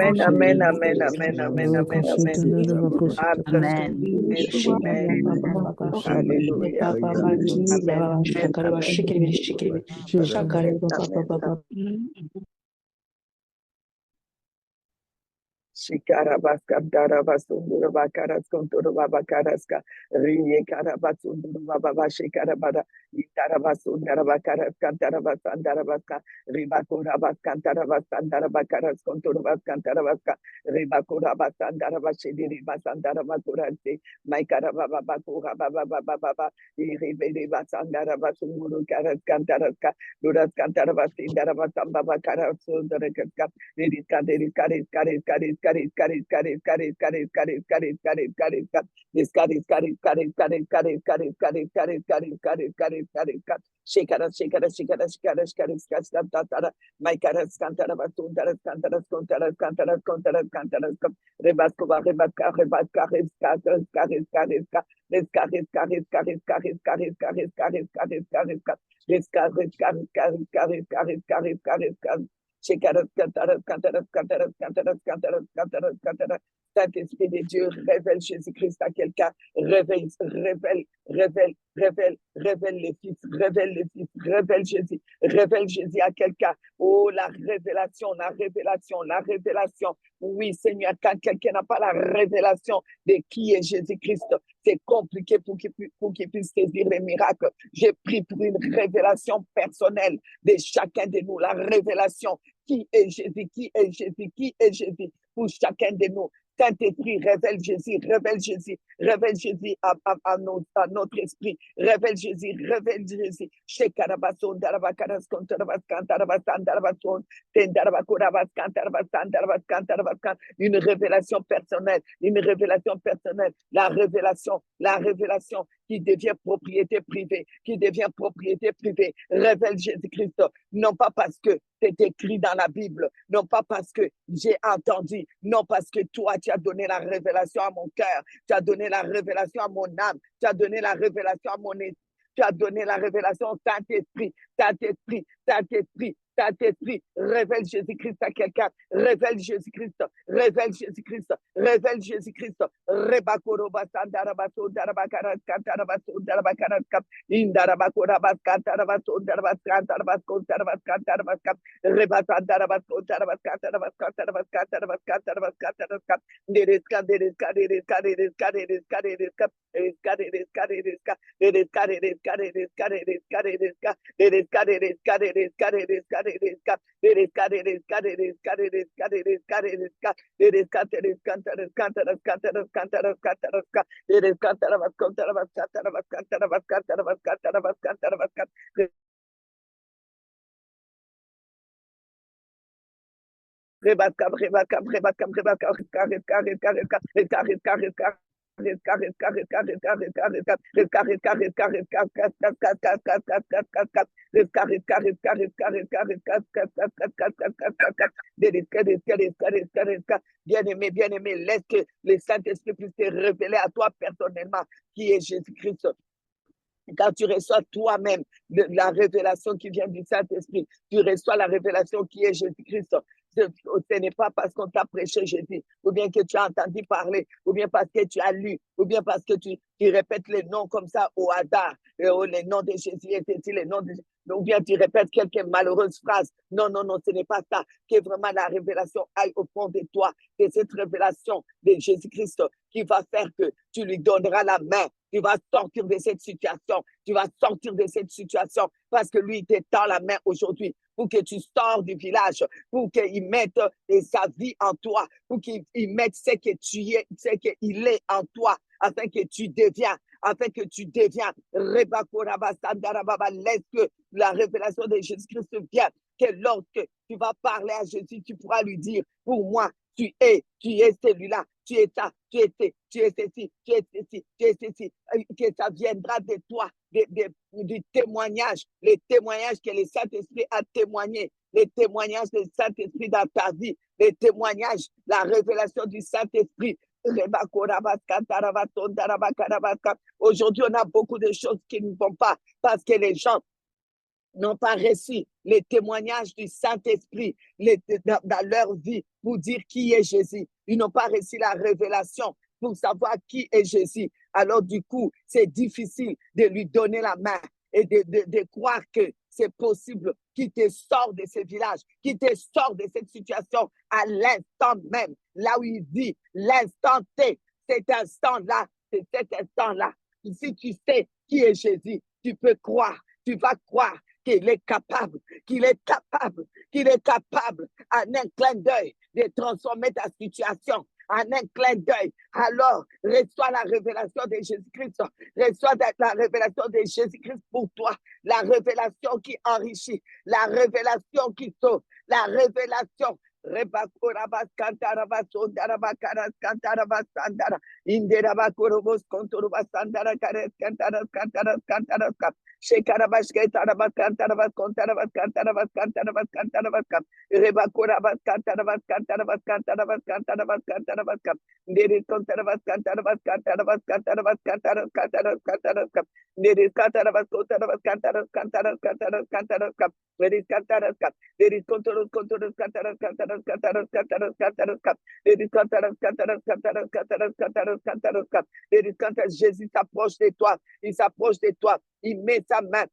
Amen, amen, amen, amen, amen, amen. Amen. Hallelujah. Shikarabaskandarabasundurabakaras konturabakaraska riyekarabasundurababashikarabara itarabasundarabakaraskantarabasandarabaska ribakurabaskantarabasandarabakas konturabaskantarabaka ribakurabasandarabasidiribasandaramakurasi maikarabababakurabababababa iribiribasandarabasungurukaraskantaraka duraskantarabasindarabasambabakarasundaraska Saint-Esprit de Dieu, révèle Jésus-Christ à quelqu'un, révèle, révèle, révèle, révèle, révèle les fils, révèle les fils, révèle Jésus à quelqu'un. Oh, la révélation, la révélation, la révélation. Oui, Seigneur, quand quelqu'un n'a pas la révélation de qui est Jésus-Christ, c'est compliqué pour qu'il puisse saisir les miracles. J'ai pris pour une révélation personnelle de chacun de nous, la révélation. Qui est Jésus? Qui est Jésus? Qui est Jésus? Pour chacun de nous. Saint-Esprit, révèle Jésus à notre esprit. Révèle Jésus. Une révélation personnelle, la révélation qui devient propriété privée, Révèle Jésus-Christ, non pas parce que c'est écrit dans la Bible, non pas parce que j'ai entendu, non parce que toi, tu as donné la révélation à mon cœur, tu as donné la révélation à mon âme, tu as donné la révélation à mon esprit, tu as donné la révélation au Saint-Esprit, révèle Jésus-Christ à quelqu'un, révèle Jésus-Christ, Rebakoroba Sandarabaso, Darabakaras, Cantarabaso, Darabakaras, Indarabakorabas, Cantarabaso, Darabas, Cantarabasco, Darabas, Cantarabascap, Rebasandarabasco, Darabas, Cantarabas, Cantarabas, Cantarabas, Cantarabas, Cantarabas, Deresca, Bien-aimé, bien-aimé, laisse que le Saint-Esprit puisse te révéler à toi personnellement qui est Jésus-Christ. Quand tu reçois toi-même la révélation qui vient du Saint-Esprit, tu reçois la révélation qui est Jésus-Christ. Ce n'est pas parce qu'on t'a prêché Jésus, ou bien que tu as entendu parler, ou bien parce que tu as lu, ou bien parce que tu répètes les noms comme ça au hasard, les noms de Jésus, les noms de... ou bien tu répètes quelques malheureuses phrases. Non, non, non, ce n'est pas ça. Que vraiment la révélation aille au fond de toi, que cette révélation de Jésus-Christ qui va faire que tu lui donneras la main. Tu vas sortir de cette situation. Tu vas sortir de cette situation parce que lui, il te tend la main aujourd'hui pour que tu sors du village, pour qu'il mette sa vie en toi, pour qu'il mette ce que tu es, ce qu'il est en toi, afin que tu deviens. Laisse que la révélation de Jésus-Christ vienne, que lorsque tu vas parler à Jésus, tu pourras lui dire, pour moi, tu es celui-là, tu es ça, tu es ceci, que ça viendra de toi, du témoignage, les témoignages que le Saint-Esprit a témoigné, les témoignages du Saint-Esprit dans ta vie, les témoignages, la révélation du Saint-Esprit. Aujourd'hui, on a beaucoup de choses qui ne vont pas parce que les gens n'ont pas reçu les témoignages du Saint-Esprit dans leur vie pour dire qui est Jésus. Ils n'ont pas reçu la révélation pour savoir qui est Jésus. Alors du coup, c'est difficile de lui donner la main et de croire que c'est possible qu'il te sort de ce village, qu'il te sort de cette situation à l'instant même, là où il vit, l'instant T, cet instant-là, c'est cet instant-là. Si tu sais qui est Jésus, tu peux croire, tu vas croire qu'il est capable, en un clin d'œil de transformer ta situation, en un clin d'œil. Alors, reçois la révélation de Jésus-Christ, reçois la révélation de Jésus-Christ pour toi, la révélation qui enrichit, la révélation qui sauve, la révélation. Rebakurabas kantarabas ondarabas kantarabas sandara inderabakurobos konturubas sandara kares kantaras shekarabas ketarabas kantarabas kontarabas kantarabas kantarabas kantarabas kam rebakurabas kantarabas kantarabas kantarabas kantarabas kantarabas kam deris kontarabas kantarabas kantarabas kantarabas kantaras kantaras kantaras kam deris kantarabas kontarabas kantaras kantaras kantaras kantaras kam deris kantaras kam deris konturus kantaras kantaras Jésus s'approche de toi, il s'approche de toi, il met sa main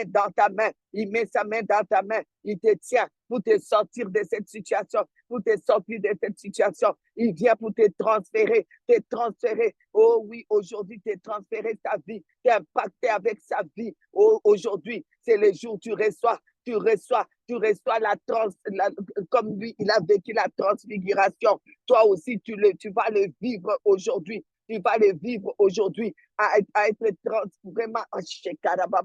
dans ta main, il met sa main dans ta main, il te tient pour te sortir de cette situation, il vient pour te transférer, oh oui, aujourd'hui te transférer ta vie, t'impacter avec sa vie, oh, aujourd'hui, c'est le jour où tu reçois comme lui, il a vécu la transfiguration. Toi aussi, tu vas le vivre aujourd'hui. Tu vas le vivre aujourd'hui à être vraiment Shekarabas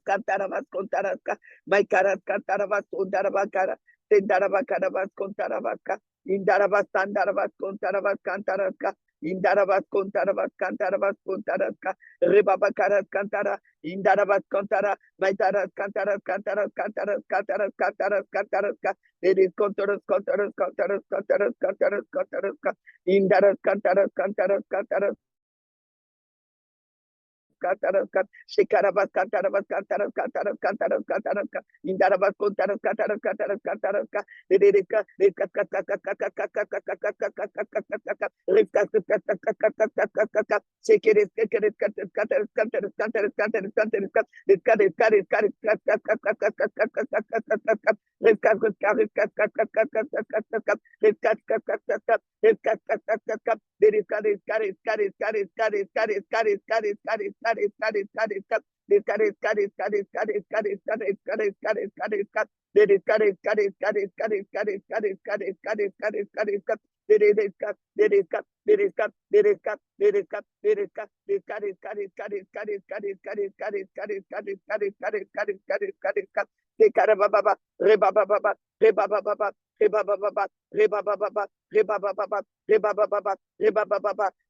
kantarabas kontaraska, maikaras kantarabas kontarabakara, tendarabakarabas kontarabaska, indarabas tandarabas kontarabas kantaraska, indarabas kontarabas kantarabas kontaraska, rebabakaras kantara, indarabas kontara, maitaras kantaras kantaras kantaras kantaras kantaras kantaraska, deris kontaras kontaras kontaras kontaras kontaras kontaraska, indaras kantaras kantaras kantaras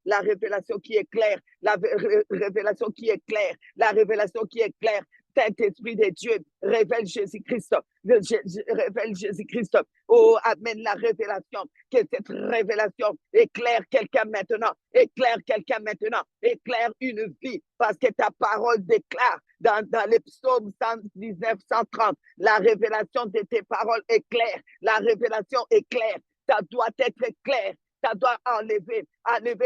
La révélation qui est claire, la révélation qui est claire, la révélation qui est claire. Saint-Esprit de Dieu, révèle Jésus-Christ, révèle Jésus-Christ. Oh, amène la révélation, que cette révélation éclaire quelqu'un maintenant, éclaire quelqu'un maintenant, éclaire une vie, parce que ta parole déclare dans les psaumes 119, 130, la révélation de tes paroles est claire, la révélation est claire, ça doit être clair. Ça doit enlever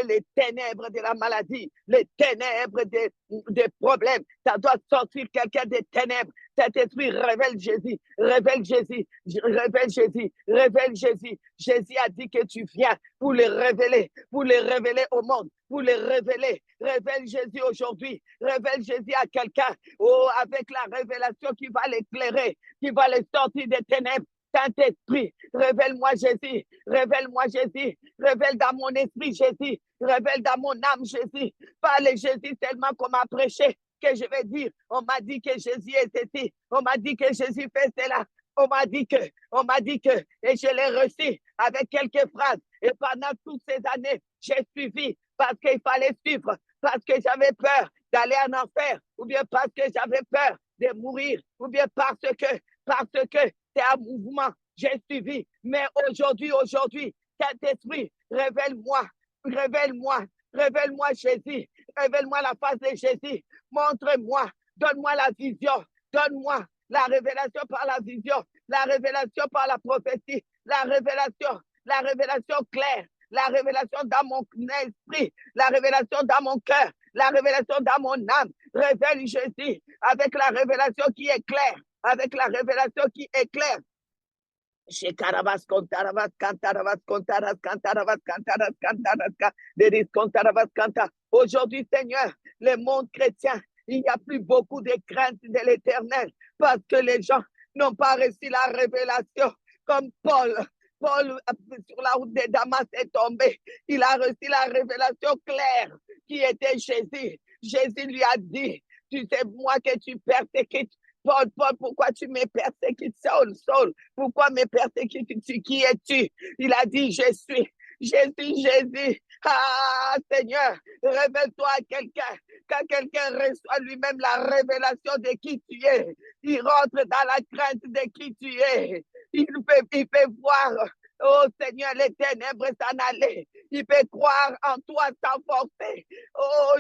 les ténèbres de la maladie, les ténèbres des problèmes. Ça doit sortir quelqu'un des ténèbres. Cet esprit révèle Jésus, révèle Jésus, révèle Jésus, révèle Jésus. Jésus a dit que tu viens pour les révéler au monde, pour les révéler. Révèle Jésus aujourd'hui, révèle Jésus à quelqu'un, oh, avec la révélation qui va l'éclairer, qui va le sortir des ténèbres. Saint-Esprit, révèle-moi Jésus, révèle-moi Jésus, révèle dans mon esprit Jésus, révèle dans mon âme Jésus. Parle Jésus tellement qu'on m'a prêché que je vais dire, on m'a dit que Jésus est ceci, on m'a dit que Jésus fait cela, on m'a dit que, et je l'ai reçu avec quelques phrases. Et pendant toutes ces années, j'ai suivi parce qu'il fallait suivre, parce que j'avais peur d'aller en enfer, ou bien parce que j'avais peur de mourir, ou bien parce que c'est un mouvement, j'ai suivi. Mais aujourd'hui, Saint-Esprit, révèle-moi Jésus, révèle-moi la face de Jésus, montre-moi, donne-moi la vision, donne-moi la révélation par la vision, la révélation par la prophétie, la révélation claire, la révélation dans mon esprit, la révélation dans mon cœur, la révélation dans mon âme. Révèle Jésus avec la révélation qui est claire, avec la révélation qui est claire. Aujourd'hui, Seigneur, le monde chrétien, il n'y a plus beaucoup de crainte de l'Éternel parce que les gens n'ont pas reçu la révélation comme Paul. Paul, sur la route de Damas, est tombé. Il a reçu la révélation claire qui était Jésus. Jésus lui a dit, tu sais, moi que tu persécutes. Paul, pourquoi tu me persécutes? Saul, pourquoi me persécutes-tu? Qui es-tu? Il a dit, je suis Jésus. Ah, Seigneur, révèle-toi à quelqu'un. Quand quelqu'un reçoit lui-même la révélation de qui tu es, il rentre dans la crainte de qui tu es. Il peut voir, oh Seigneur, les ténèbres s'en aller. Il peut croire en toi sans forcer. Oh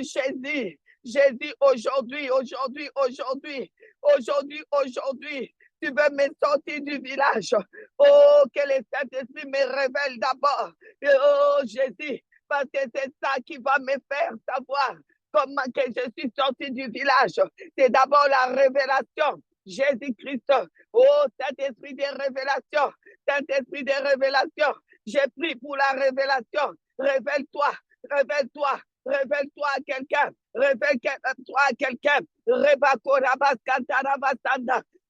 Jésus, aujourd'hui, tu veux me sortir du village. Oh, que le Saint-Esprit me révèle d'abord. Oh, Jésus, parce que c'est ça qui va me faire savoir comment que je suis sorti du village. C'est d'abord la révélation. Jésus-Christ. Oh, Saint-Esprit de révélation. Saint-Esprit de révélation. J'ai pris pour la révélation. Révèle-toi à quelqu'un. Révèle-toi à quelqu'un.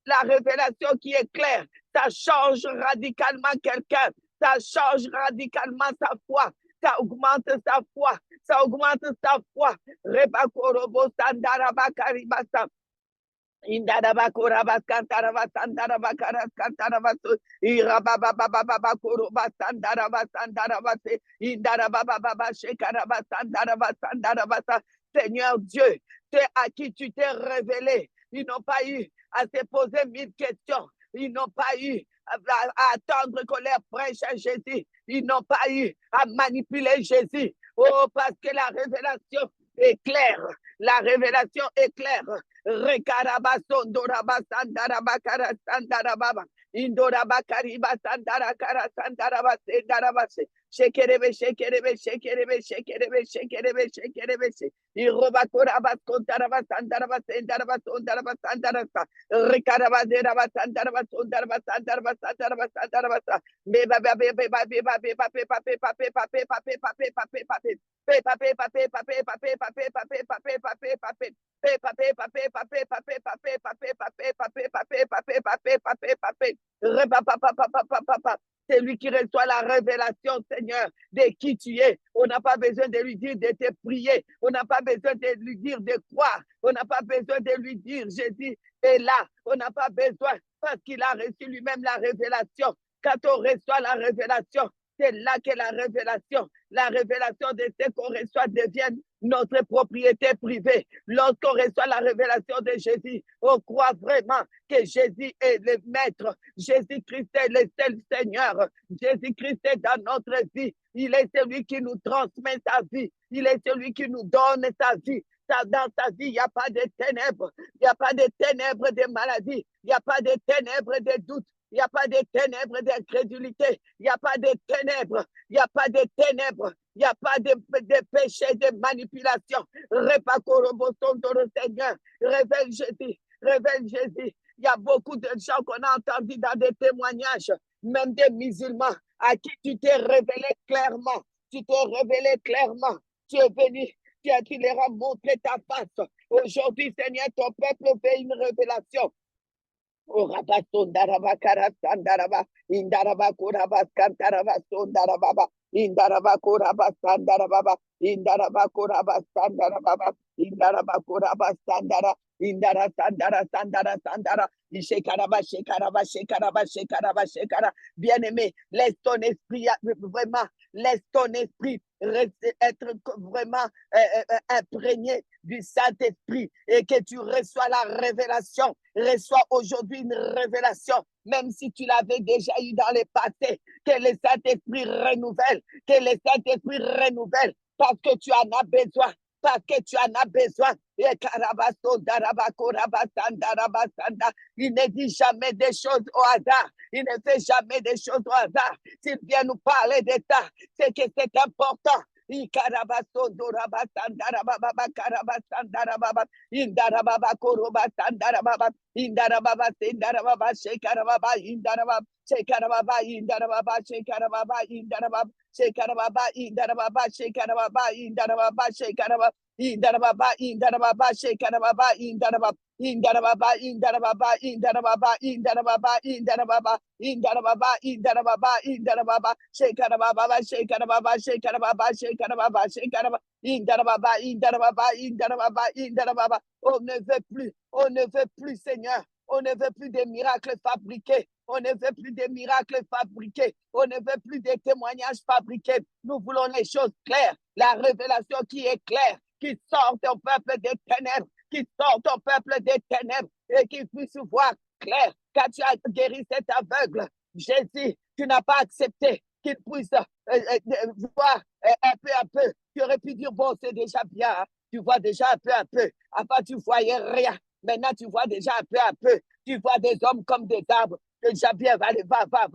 La révélation qui est claire, ça change radicalement quelqu'un. Ça change radicalement sa foi. Ça augmente sa foi. Rebakorobo Sandarabakaribasan. Indarabakorabas Kantarabas Sandarabakaras Kantarabas Irabababababakoroba Sandarabas Sandarabas Indarababababa Shekarabas Sandarabas Sandarabas. Seigneur Dieu, c'est à qui tu t'es révélé. Ils n'ont pas eu à se poser 1000 questions. Ils n'ont pas eu à attendre qu'on leur prêche à Jésus. Ils n'ont pas eu à manipuler Jésus. Oh, parce que la révélation éclaire, la révélation éclaire. Rekarabasondorabasandarabakarasandarabaба. Indorabakaribasandarakarasandarabase. Shekerebe, shekerebe, shekerebe, shekerebe, shekerebe, shekerebe. Irobakorabasondarabasandarabasendarabasondarabasondarabasa. Rikarabasandarabasandarabasondarabasandarabasandarabasa. Beba, beba, beba, beba, beba, beba, beba, beba, beba, beba, beba, beba, beba. Paper, paper, paper, paper, paper, paper, paper, paper, paper, paper. Paper, paper, paper, paper, paper, paper, paper, paper, paper, paper, paper, paper, paper, paper. Repapapapapapapapa. C'est lui qui reçoit la révélation, Seigneur, de qui tu es. On n'a pas besoin de lui dire de te prier. On n'a pas besoin de lui dire de croire. On n'a pas besoin de lui dire Jésus est là. On n'a pas besoin parce qu'il a reçu lui-même la révélation. Quand on reçoit la révélation, c'est là que la révélation de ce qu'on reçoit devient notre propriété privée. Lorsqu'on reçoit la révélation de Jésus, on croit vraiment que Jésus est le maître. Jésus-Christ est le seul Seigneur. Jésus-Christ est dans notre vie. Il est celui qui nous transmet sa vie. Il est celui qui nous donne sa vie. Dans ta vie, il n'y a pas de ténèbres. Il n'y a pas de ténèbres de maladie. Il n'y a pas de ténèbres de doute. Il n'y a pas de ténèbres d'incrédulité. Il n'y a pas de ténèbres. Il n'y a pas de ténèbres. Il n'y a pas de péché, de manipulation. Seigneur. Révèle Jésus. Révèle Jésus. Il y a beaucoup de gens qu'on a entendus dans des témoignages, même des musulmans, à qui tu t'es révélé clairement. Tu t'es révélé clairement. Tu es venu. Tu leur as montré ta face. Aujourd'hui, Seigneur, ton peuple fait une révélation. Oh, Rabasondaraba, Karasandaraba, Indaraba, Kurabas, Kantaraba, Sondarababa, Indaraba, Kurabas, Sandarababa, Indaraba, Kurabas, Sandarababa, Indaraba, Kurabas, Sandara, Indara, Sandara, Sandara, Sandara, Shekaraba, Shekaraba, Shekaraba, Shekaraba, Shekara. Bien-aimé, laisse ton esprit, vraiment, laisse ton esprit être vraiment imprégné du Saint-Esprit et que tu reçois la révélation. Reçois aujourd'hui une révélation, même si tu l'avais déjà eu dans le passé, que le Saint-Esprit renouvelle, que le Saint-Esprit renouvelle, parce que tu en as besoin. Parce que tu en as besoin. Il ne dit jamais des choses au hasard. Il ne fait jamais des choses au hasard. S'il vient nous parler de ça, c'est que c'est important. Indarababa koroba sandarababa indarababa sendarababa shekarababa indarababa shekarababa indarababa shekarababa indarababa shekarababa indarababa shekarababa indarababa shekarababa indarababa indarababa shekarababa indarababa indarababa indarababa indarababa indarababa indarababa indarababa indarababa indarababa shekarababa shekarababa shekarababa shekarababa shekarababa indarababa indarababa indarababa indarababa. On ne veut plus, Seigneur. On ne veut plus des miracles fabriqués. On ne veut plus des miracles fabriqués. On ne veut plus des témoignages fabriqués. Nous voulons les choses claires. La révélation qui est claire, qui sort ton peuple des ténèbres, qui sort ton peuple des ténèbres et qui puisse voir clair. Quand tu as guéri cet aveugle, Jésus, tu n'as pas accepté qu'il puisse voir un peu à peu. Tu aurais pu dire, bon, c'est déjà bien. Hein? Tu vois déjà un peu à peu. Avant, tu ne voyais rien. Maintenant, tu vois déjà un peu à peu. Tu vois des hommes comme des arbres. Déjà bien, va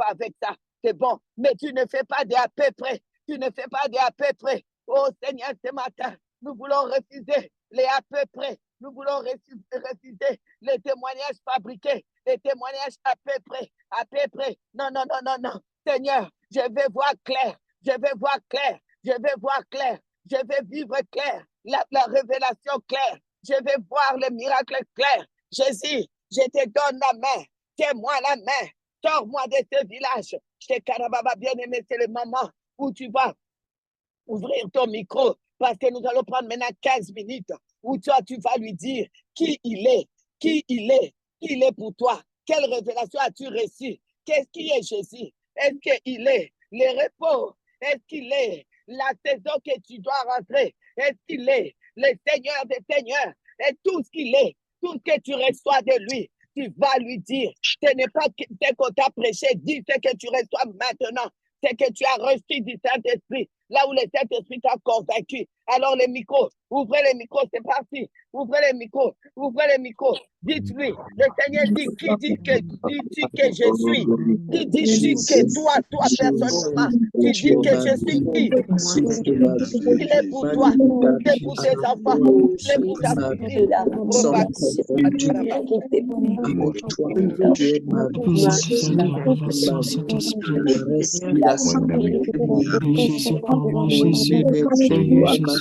avec ça. C'est bon. Mais tu ne fais pas de à peu près. Tu ne fais pas de à peu près. Oh Seigneur, ce matin, nous voulons refuser les à peu près. Nous voulons refuser les témoignages fabriqués, les témoignages à peu près, à peu près. Non, non, non, non, non. Seigneur, je vais voir clair. Je vais voir clair. Je vais voir clair. Je vais vivre clair. La révélation claire. Je vais voir le miracle clair. Jésus, je te donne la main. Tiens-moi la main. Sors-moi de ce village. Je te carababa bien-aimé, c'est le moment où tu vas ouvrir ton micro parce que nous allons prendre maintenant 15 minutes où toi, tu vas lui dire qui il est, qui il est, qui il est pour toi. Quelle révélation as-tu reçue? Qu'est-ce qui est Jésus? Est-ce qu'il est le repos? Est-ce qu'il est la saison que tu dois rentrer? Est-ce qu'il est le Seigneur des Seigneurs? Et tout ce qu'il est, tout ce que tu reçois de lui, tu vas lui dire. Ce n'est pas ce qu'on t'a prêché, dis ce que tu reçois maintenant. C'est que tu as reçu du Saint-Esprit. Là où le Saint-Esprit t'a convaincu, Alors les micros, ouvrez les micros, c'est parti. Ouvrez les micros, ouvrez les micros. Dites-lui, le Seigneur dit, qui dit que je suis? Qui dis-tu que toi personnellement, tu dis que je suis qui? Il est pour toi, il est pour tes enfants, il est pour ta famille. Jésus pour moi, Jésus, Seigneur Jésus.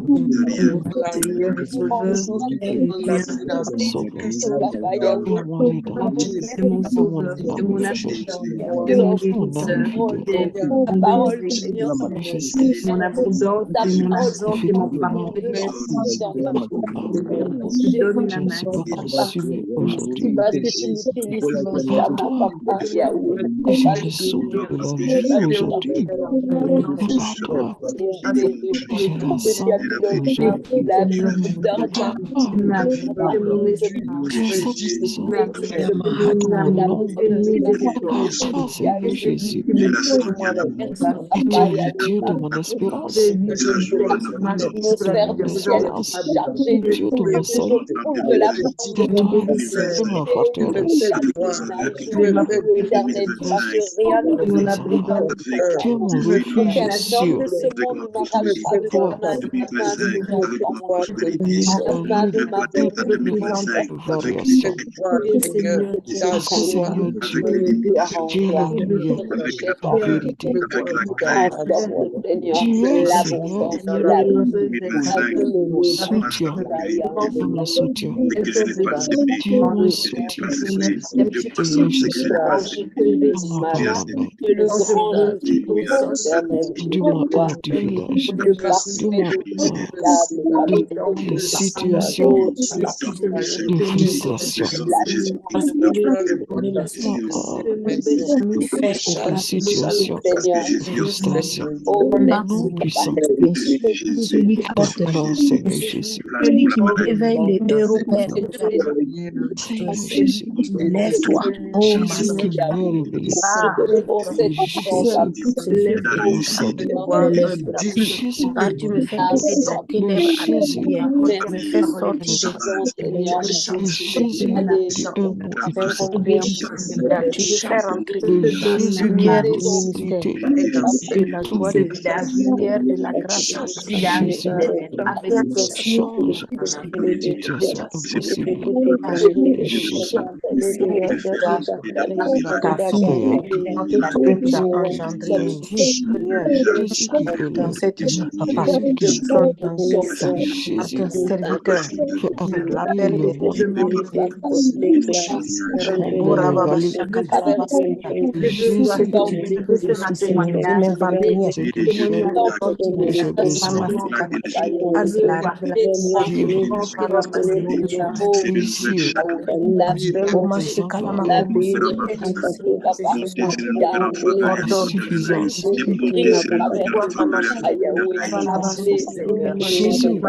le sauveur, Père mon rédempteur, c'est mon Père mon sauveur, c'est mon amour, appui, Jésus, c'est mon mon défenseur, ami fidèle, c'est mon bénéficiaire, Jésus-Christ, mon abondance, c'est mon argent, c'est mon effectivement, parfum. oh, Je te donne je la ne main, sais pas consumé aujourd'hui c'est par toi. Je sauve de la vie aujourd'hui, mais par toi. J'ai la santé aujourd'hui, mais par toi. tu m'as relevé mon esprit, J'ai cette tu maison m'as guidé à tu ton m'as nom, motivé miséricorde, par toi, Seigneur Jésus. tu me protèges, Et tu tu me es le Dieu de mon espérance, prévies, tu m'as le dit Dieu sur de la vie mon de mes enfants, espérance, le Dieu de mon salut. C'est mon toi bénéficiaire, qui es ma forteresse, tu es ma protection, tu es mon mes abri dans enfants. le feu, Tu es mon tu me refuge protèges, sûr. Toi, tu me un lieu de paix tu me et présentes de variation. tu es Seigneur, tu es Parce que content, Seigneur Dieu, tu es la tu me lumière, la tu es vérité. tu Tu es, Seigneur, Seigneur, heureux d'être mon avec soutien, mon soutien. Tu es mon soutien, Seigneur Jésus. Prends-moi par la main. quand je veux, tu me soutiens. Dis-moi un du village. Dis-moi un de les situations de frustration. Dis-moi un de situations de frustration. Nom puissant Celui qui par porte, toi, Seigneur Jésus. celui qui réveille les héros, Père. Seigneur Jésus. Lève-toi, oh ma Jésus qui soeur. m'est révélé. Seul, Jésus de mon salut. relève-toi. Jésus Car de tu mon me fais rédempteur. quitter de la Le ténèbres à la Jésus lumière. Tu me fais de mes sortir de problèmes. tu Le Jésus du un mot et tout ça. tu me fais rentrer Le dans la Jésus qui lumière est du ministère, l'autorité de la tout joie de de la lumière de la grâce de Dieu. Jésus Avec tes signes et change une situation impossible. Jésus ta fille Ayaki, que tu as engendré. Seigneur, Jésus qui est là, dans cette vie, papa, Jésus je qui sonne dans ce sang à Jésus ton serviteur. fait Je accomplir l'appelle le de monde dans les vallées. ce Jésus, que tu dis que je suis, Seigneur, je n'invente rien. ce que tu fais que j'ai besoin. Dieu, réussir mes enfants la Ordonne suffisance. Jésus,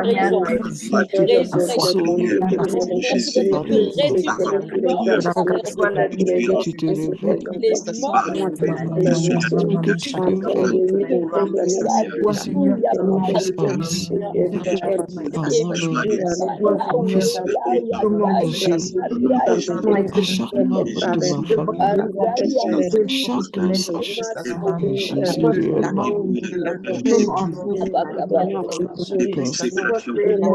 sauvé par le sang. Que tu te révèles, que tu révèles de mon fils Harris, à moi-même, mon fils Roger, à chaque membre de ma famille. Chacun sache que Jésus réellement Père, Jésus, prends-moi par la main, dis-moi hors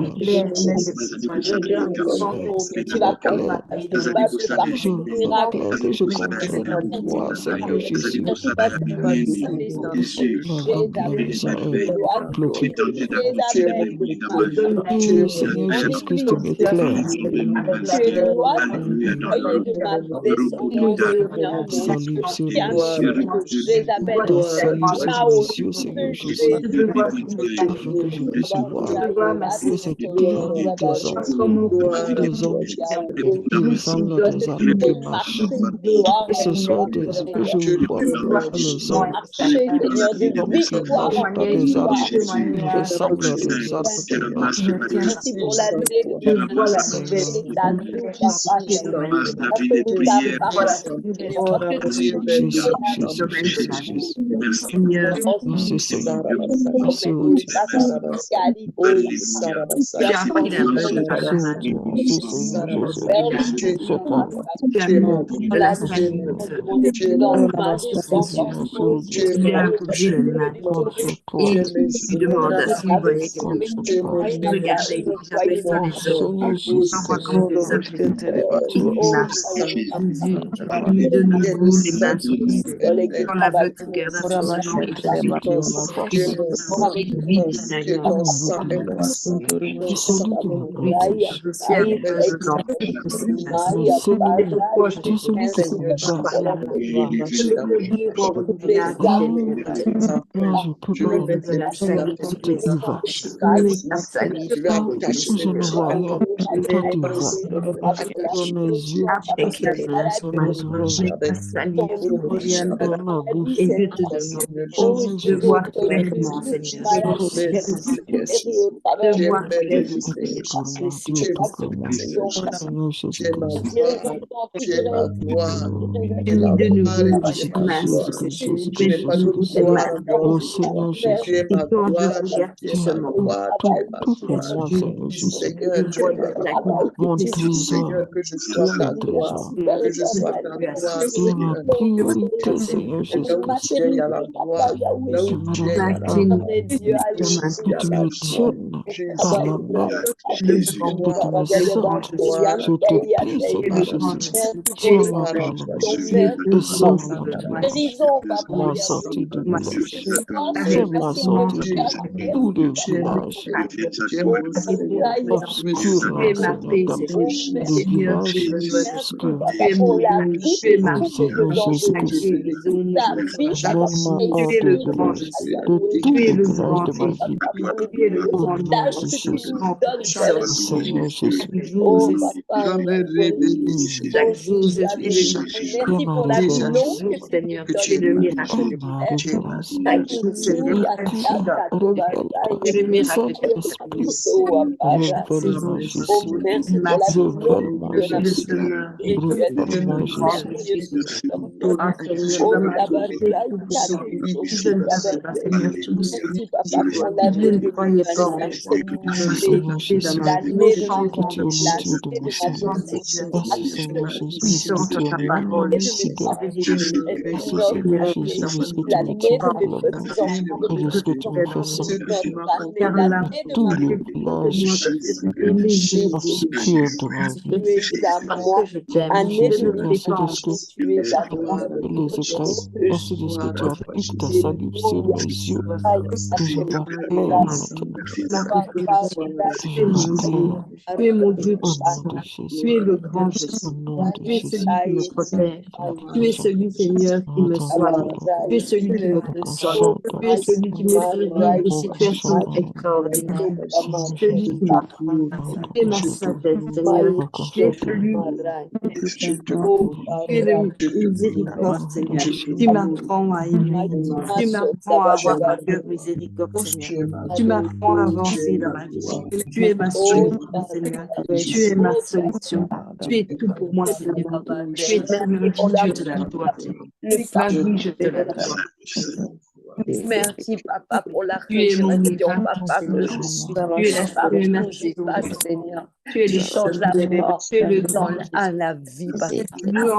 du village. Que tu m'éclaires, que je comprenne toi, Seigneur Jésus, va rendre la maison bloquée. Seigneur Jésus-Christ, tu m'éclaires. Salut sur mes yeux, ta salut sur mes yeux, Seigneur Jésus, afin que je puisse voir que c'est toi des hommes et des femmes là dans la rue qui marchent. Que ce soit que je vois les hommes qui marchent, pas des arbres, qui ressemblent à des arbres qui marchent. Jésus, Jésus, Jésus, Jésus. Merci Seigneur. Merci au Dieu. Merci Seigneur Jésus. C'est toi. Merci au Dieu. Seigneur Jésus-Christ. Tu es dans lesquels travaille ton Dieu efficace. Dieu merci. Que ton sang est noissant. Tu celui qui me protège. Mais Seigneur, tu es celui qui Seigneur, me je bat. vois la prière marcher dans ma vie. Ah, là, je peux Je pas le avec mettrai tout à tout pied. qui va. Je le Ah, attache, où je ne Seigneur. Je vois rien, toi tu vois. l'attache. Sur mes yeux, sur mes oreilles, sur ma bouche, Seigneur, je sur mes yeux, prie. Seigneur. Merci, Seigneur. Tu es merveilleux, Tu es tout Seigneur. pour moi, tu es Tu es tout pour moi. merveilleux, Seigneur. Seigneur Tu es ma Jésus-Christ. gloire. Tu es ma gloire. Tu es Alléluia. ma gloire et tu es ma Jésus-Christ, gloire. Jésus-Christ, Je n'ai Jésus-Christ, pas d'autre Jésus-Christ. gloire en dehors Oh de toi. Seigneur Tu Jésus, es ma gloire, tu es tu ma es gloire, tu tout, es ma tout pour gloire. moi, Seigneur Jésus. Seigneur, tu es ma gloire. Mon Seigneur, trésor, que je tu es sois ta mon gloire, trésor. que je sois ta gloire, Tu es ma Seigneur. priorité, Seigneur Et là où Jésus-Christ. tu es, il y a la gloire. Là Je où me tu es, il y a lasse la pas, gloire. que Il y a tu la me joie. tiennes par Jésus, la main, Jésus, que tu me il y a de la sortes. gloire Je en te toi. prie, Seigneur Jésus. Gloire Tiens-moi en par la toi, main Jésus. et sors-moi du village. Moi sorti du village. Fais-moi sortir de tout le Tu es village merveilleux. Tu es magnifique. Tu es obscur là, Seigneur, sublime. dans le village obscur. Oh Seigneur Je te Jésus-Christ, bénis. mène-moi hors de tous les villages de ma vie. Au nom de Jésus. Oh Seigneur Jésus, Jamais révélé, Seigneur. tu es ma révérence. Que tu es Oh, magnifique. ma Tu es révérence. magnifique. Révèle-toi, Saint-Esprit. Révèle-moi Jésus. Révèle-moi Jésus. Révèle-moi Jésus. Merci Seigneur Jésus, que tu es le Dieu de mon salut. Merci Seigneur Jésus, parce que tu es mon ami fidèle. Merci Seigneur Jésus, parce que tu me tiens par la main et de ce que tu me fais sortir de tous les villages obscurs de ma vie. Seigneur Jésus, merci de ce que tu as coupé les écailles. Merci de ce que tu appliques ta salive sur mes yeux, que je vois clair maintenant, que je vois clair. Au nom de Jésus, au nom de Jésus. Seigneur Jésus, pardonne-moi. Je te prie. Tu es ma joie. Tu es ma gloire. Tu es ma Merci, papa, pour la régénération, papa, que je suis partout où je passe, Seigneur. Tu changes la mort en la vie, papa.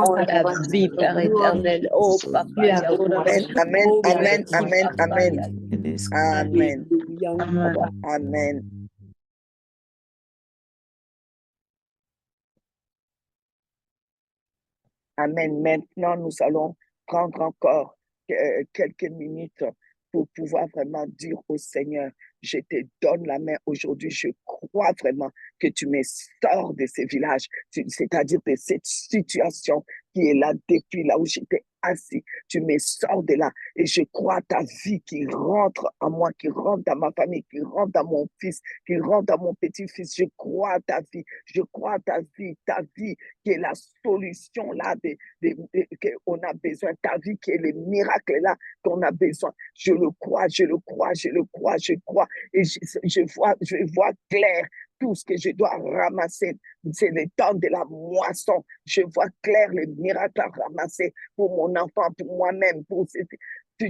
En la vie, Père éternel. Oh, papa, Amen, amen, amen, amen, amen. Amen. Amen. Amen. Maintenant, nous allons prendre encore quelques minutes pour pouvoir vraiment dire au Seigneur, je te donne la main aujourd'hui. Je crois vraiment que tu me sors de ces villages, c'est-à-dire de cette situation qui est là depuis là où j'étais assis. Tu me sors de là et je crois à ta vie qui rentre en moi, qui rentre dans ma famille, qui rentre dans mon fils, qui rentre dans mon petit-fils. Je crois à ta vie. Je crois à ta vie qui est la solution là qu'on a besoin, ta vie qui est le miracle là qu'on a besoin. Je le crois, je le crois, je le crois, je crois. Et je vois clair tout ce que je dois ramasser. C'est le temps de la moisson. Je vois clair les miracles à ramasser pour mon enfant, pour moi-même.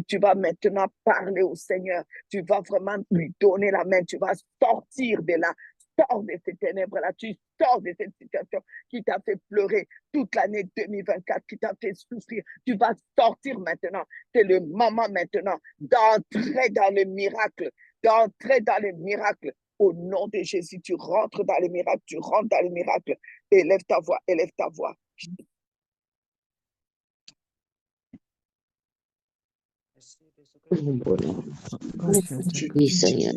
Tu vas maintenant parler au Seigneur. Tu vas vraiment lui donner la main. Tu vas sortir de là. Sors de ces ténèbres-là. Tu sors de cette situation qui t'a fait pleurer toute l'année 2024, qui t'a fait souffrir. Tu vas sortir maintenant. C'est le moment maintenant d'entrer dans le miracle. D'entrer dans le miracle. Au nom de Jésus, tu rentres dans le miracle, tu rentres dans le miracle. Élève ta voix, élève ta voix. Oui, Seigneur,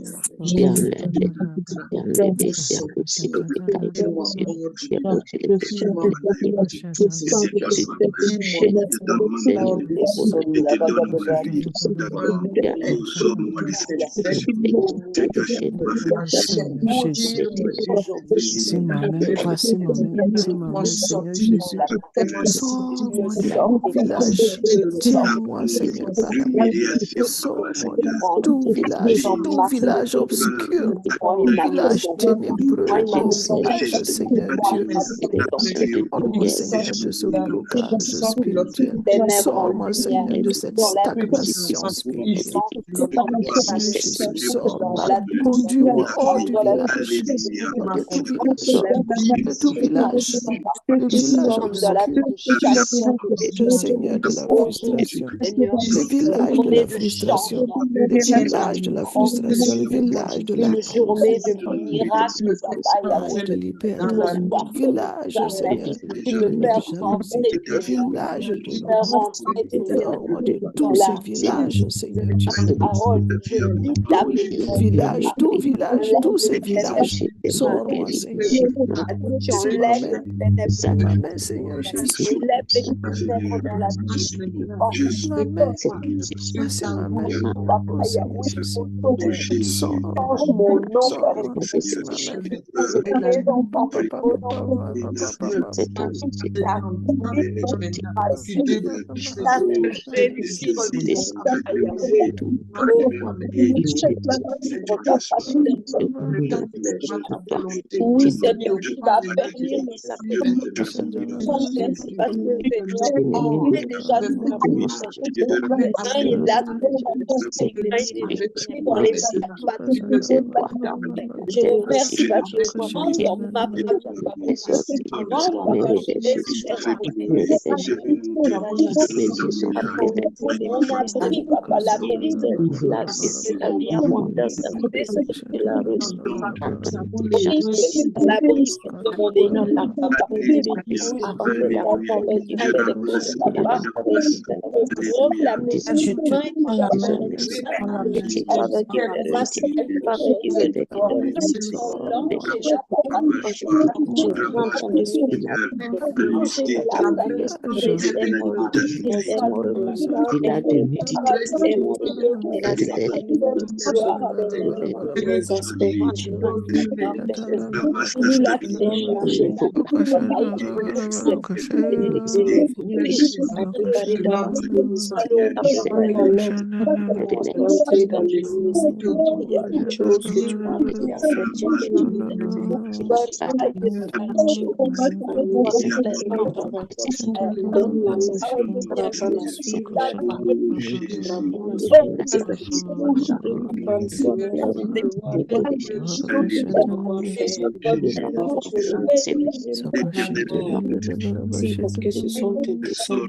c'est ma main, voici ma main, Seigneur Jésus. Sors-moi de mon village, tiens-moi, Seigneur, par la main. Sors-moi de tout village obscur, tout village ténébreux, village, Seigneur Dieu. Sors-moi, Seigneur, de ce blocage spirituel. Sors-moi, Seigneur, de cette stagnation spirituelle. Seigneur Jésus, sors-moi. Conduis-moi hors du village, de tout village, le village obscur, le Seigneur de la frustration, le village de la frustration, le village de la frustration, le village de la de l'hypertension, village, Seigneur, de jalousie, village de tous ces villages, Seigneur Dieu. Tout village, tous ces villages, sors-moi, Seigneur. C'est ma main, Seigneur Jésus. Ma main, c'est ma main. Oh, Seigneur Jésus. Sors-moi, c'est ma main. Oui, Seigneur, tu vas faire lire les appels. Merci parce que Seigneur, tu es déjà je remercie parce que parce que ce sont tes desseins,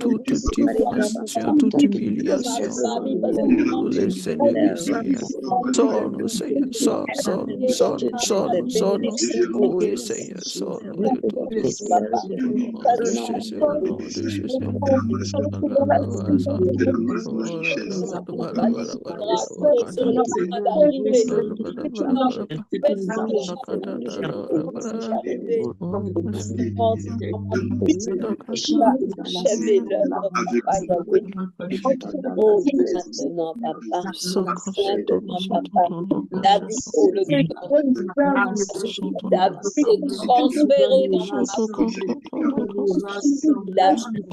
toute dépression, toute humiliation, les ennemis, Seigneur, sors-nous, Seigneur, sors-nous, oui, Seigneur, sors-nous de tout. Au nom de Jésus,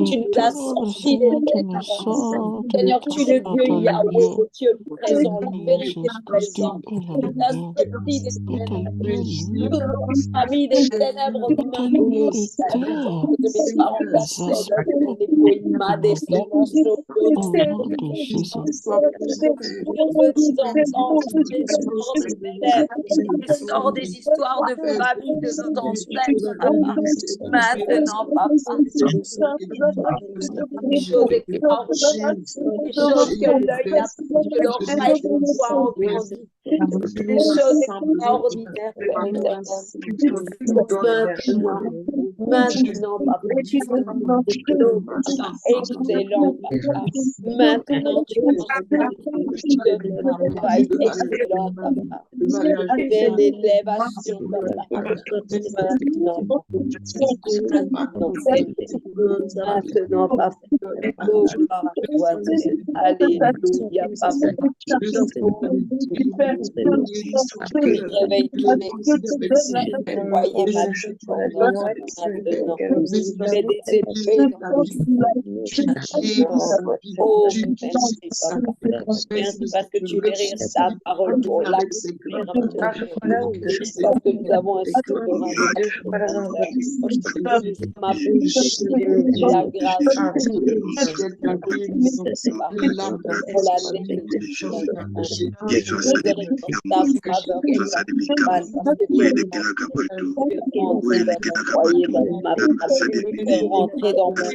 tu nous as sortis des Seigneur, tu es le Dieu Yahweh, le Dieu présent, la vérité présente. Tu nous as sortis des famille des ténèbres de mes parents ma descendance Au nom de Jésus. Petites sort des histoires de famille de nos ancêtres, papa. Maintenant, papa. Des choses extraordinaires, des choses que l'œil n'a pas, que l'oreille n'a pas entendues, des choses extraordinaires, Père éternel. Maintenant, papa, tu fais excellent, papa. Maintenant, tu fais un travail excellent, papa. Fais l'élévation, papa. Maintenant, papa. Oh, papa, alléluia, papa. Réveille tous mes voyez ma dépendance maintenant. Fais des épées dans oh, merci, papa. Merci parce que tu verrais ta parole pour l'accomplir. Parce que nous avons un souverain ma bouche, la grâce pour la rentrer dans mon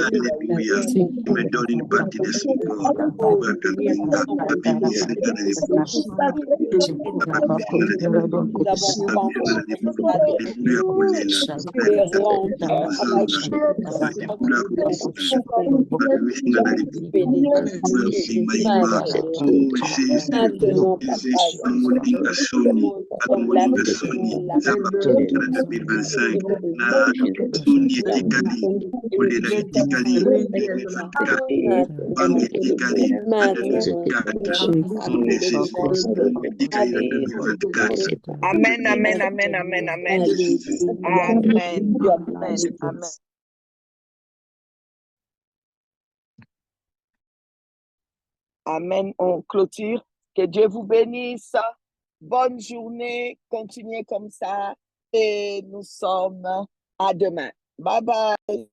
Alléluia. Me donne une partie de son corps. Amen, amen, amen, amen, amen. Amen, amen, amen. Amen, on clôture. Que Dieu vous bénisse. Bonne journée, continuez comme ça et nous sommes à demain. Bye bye.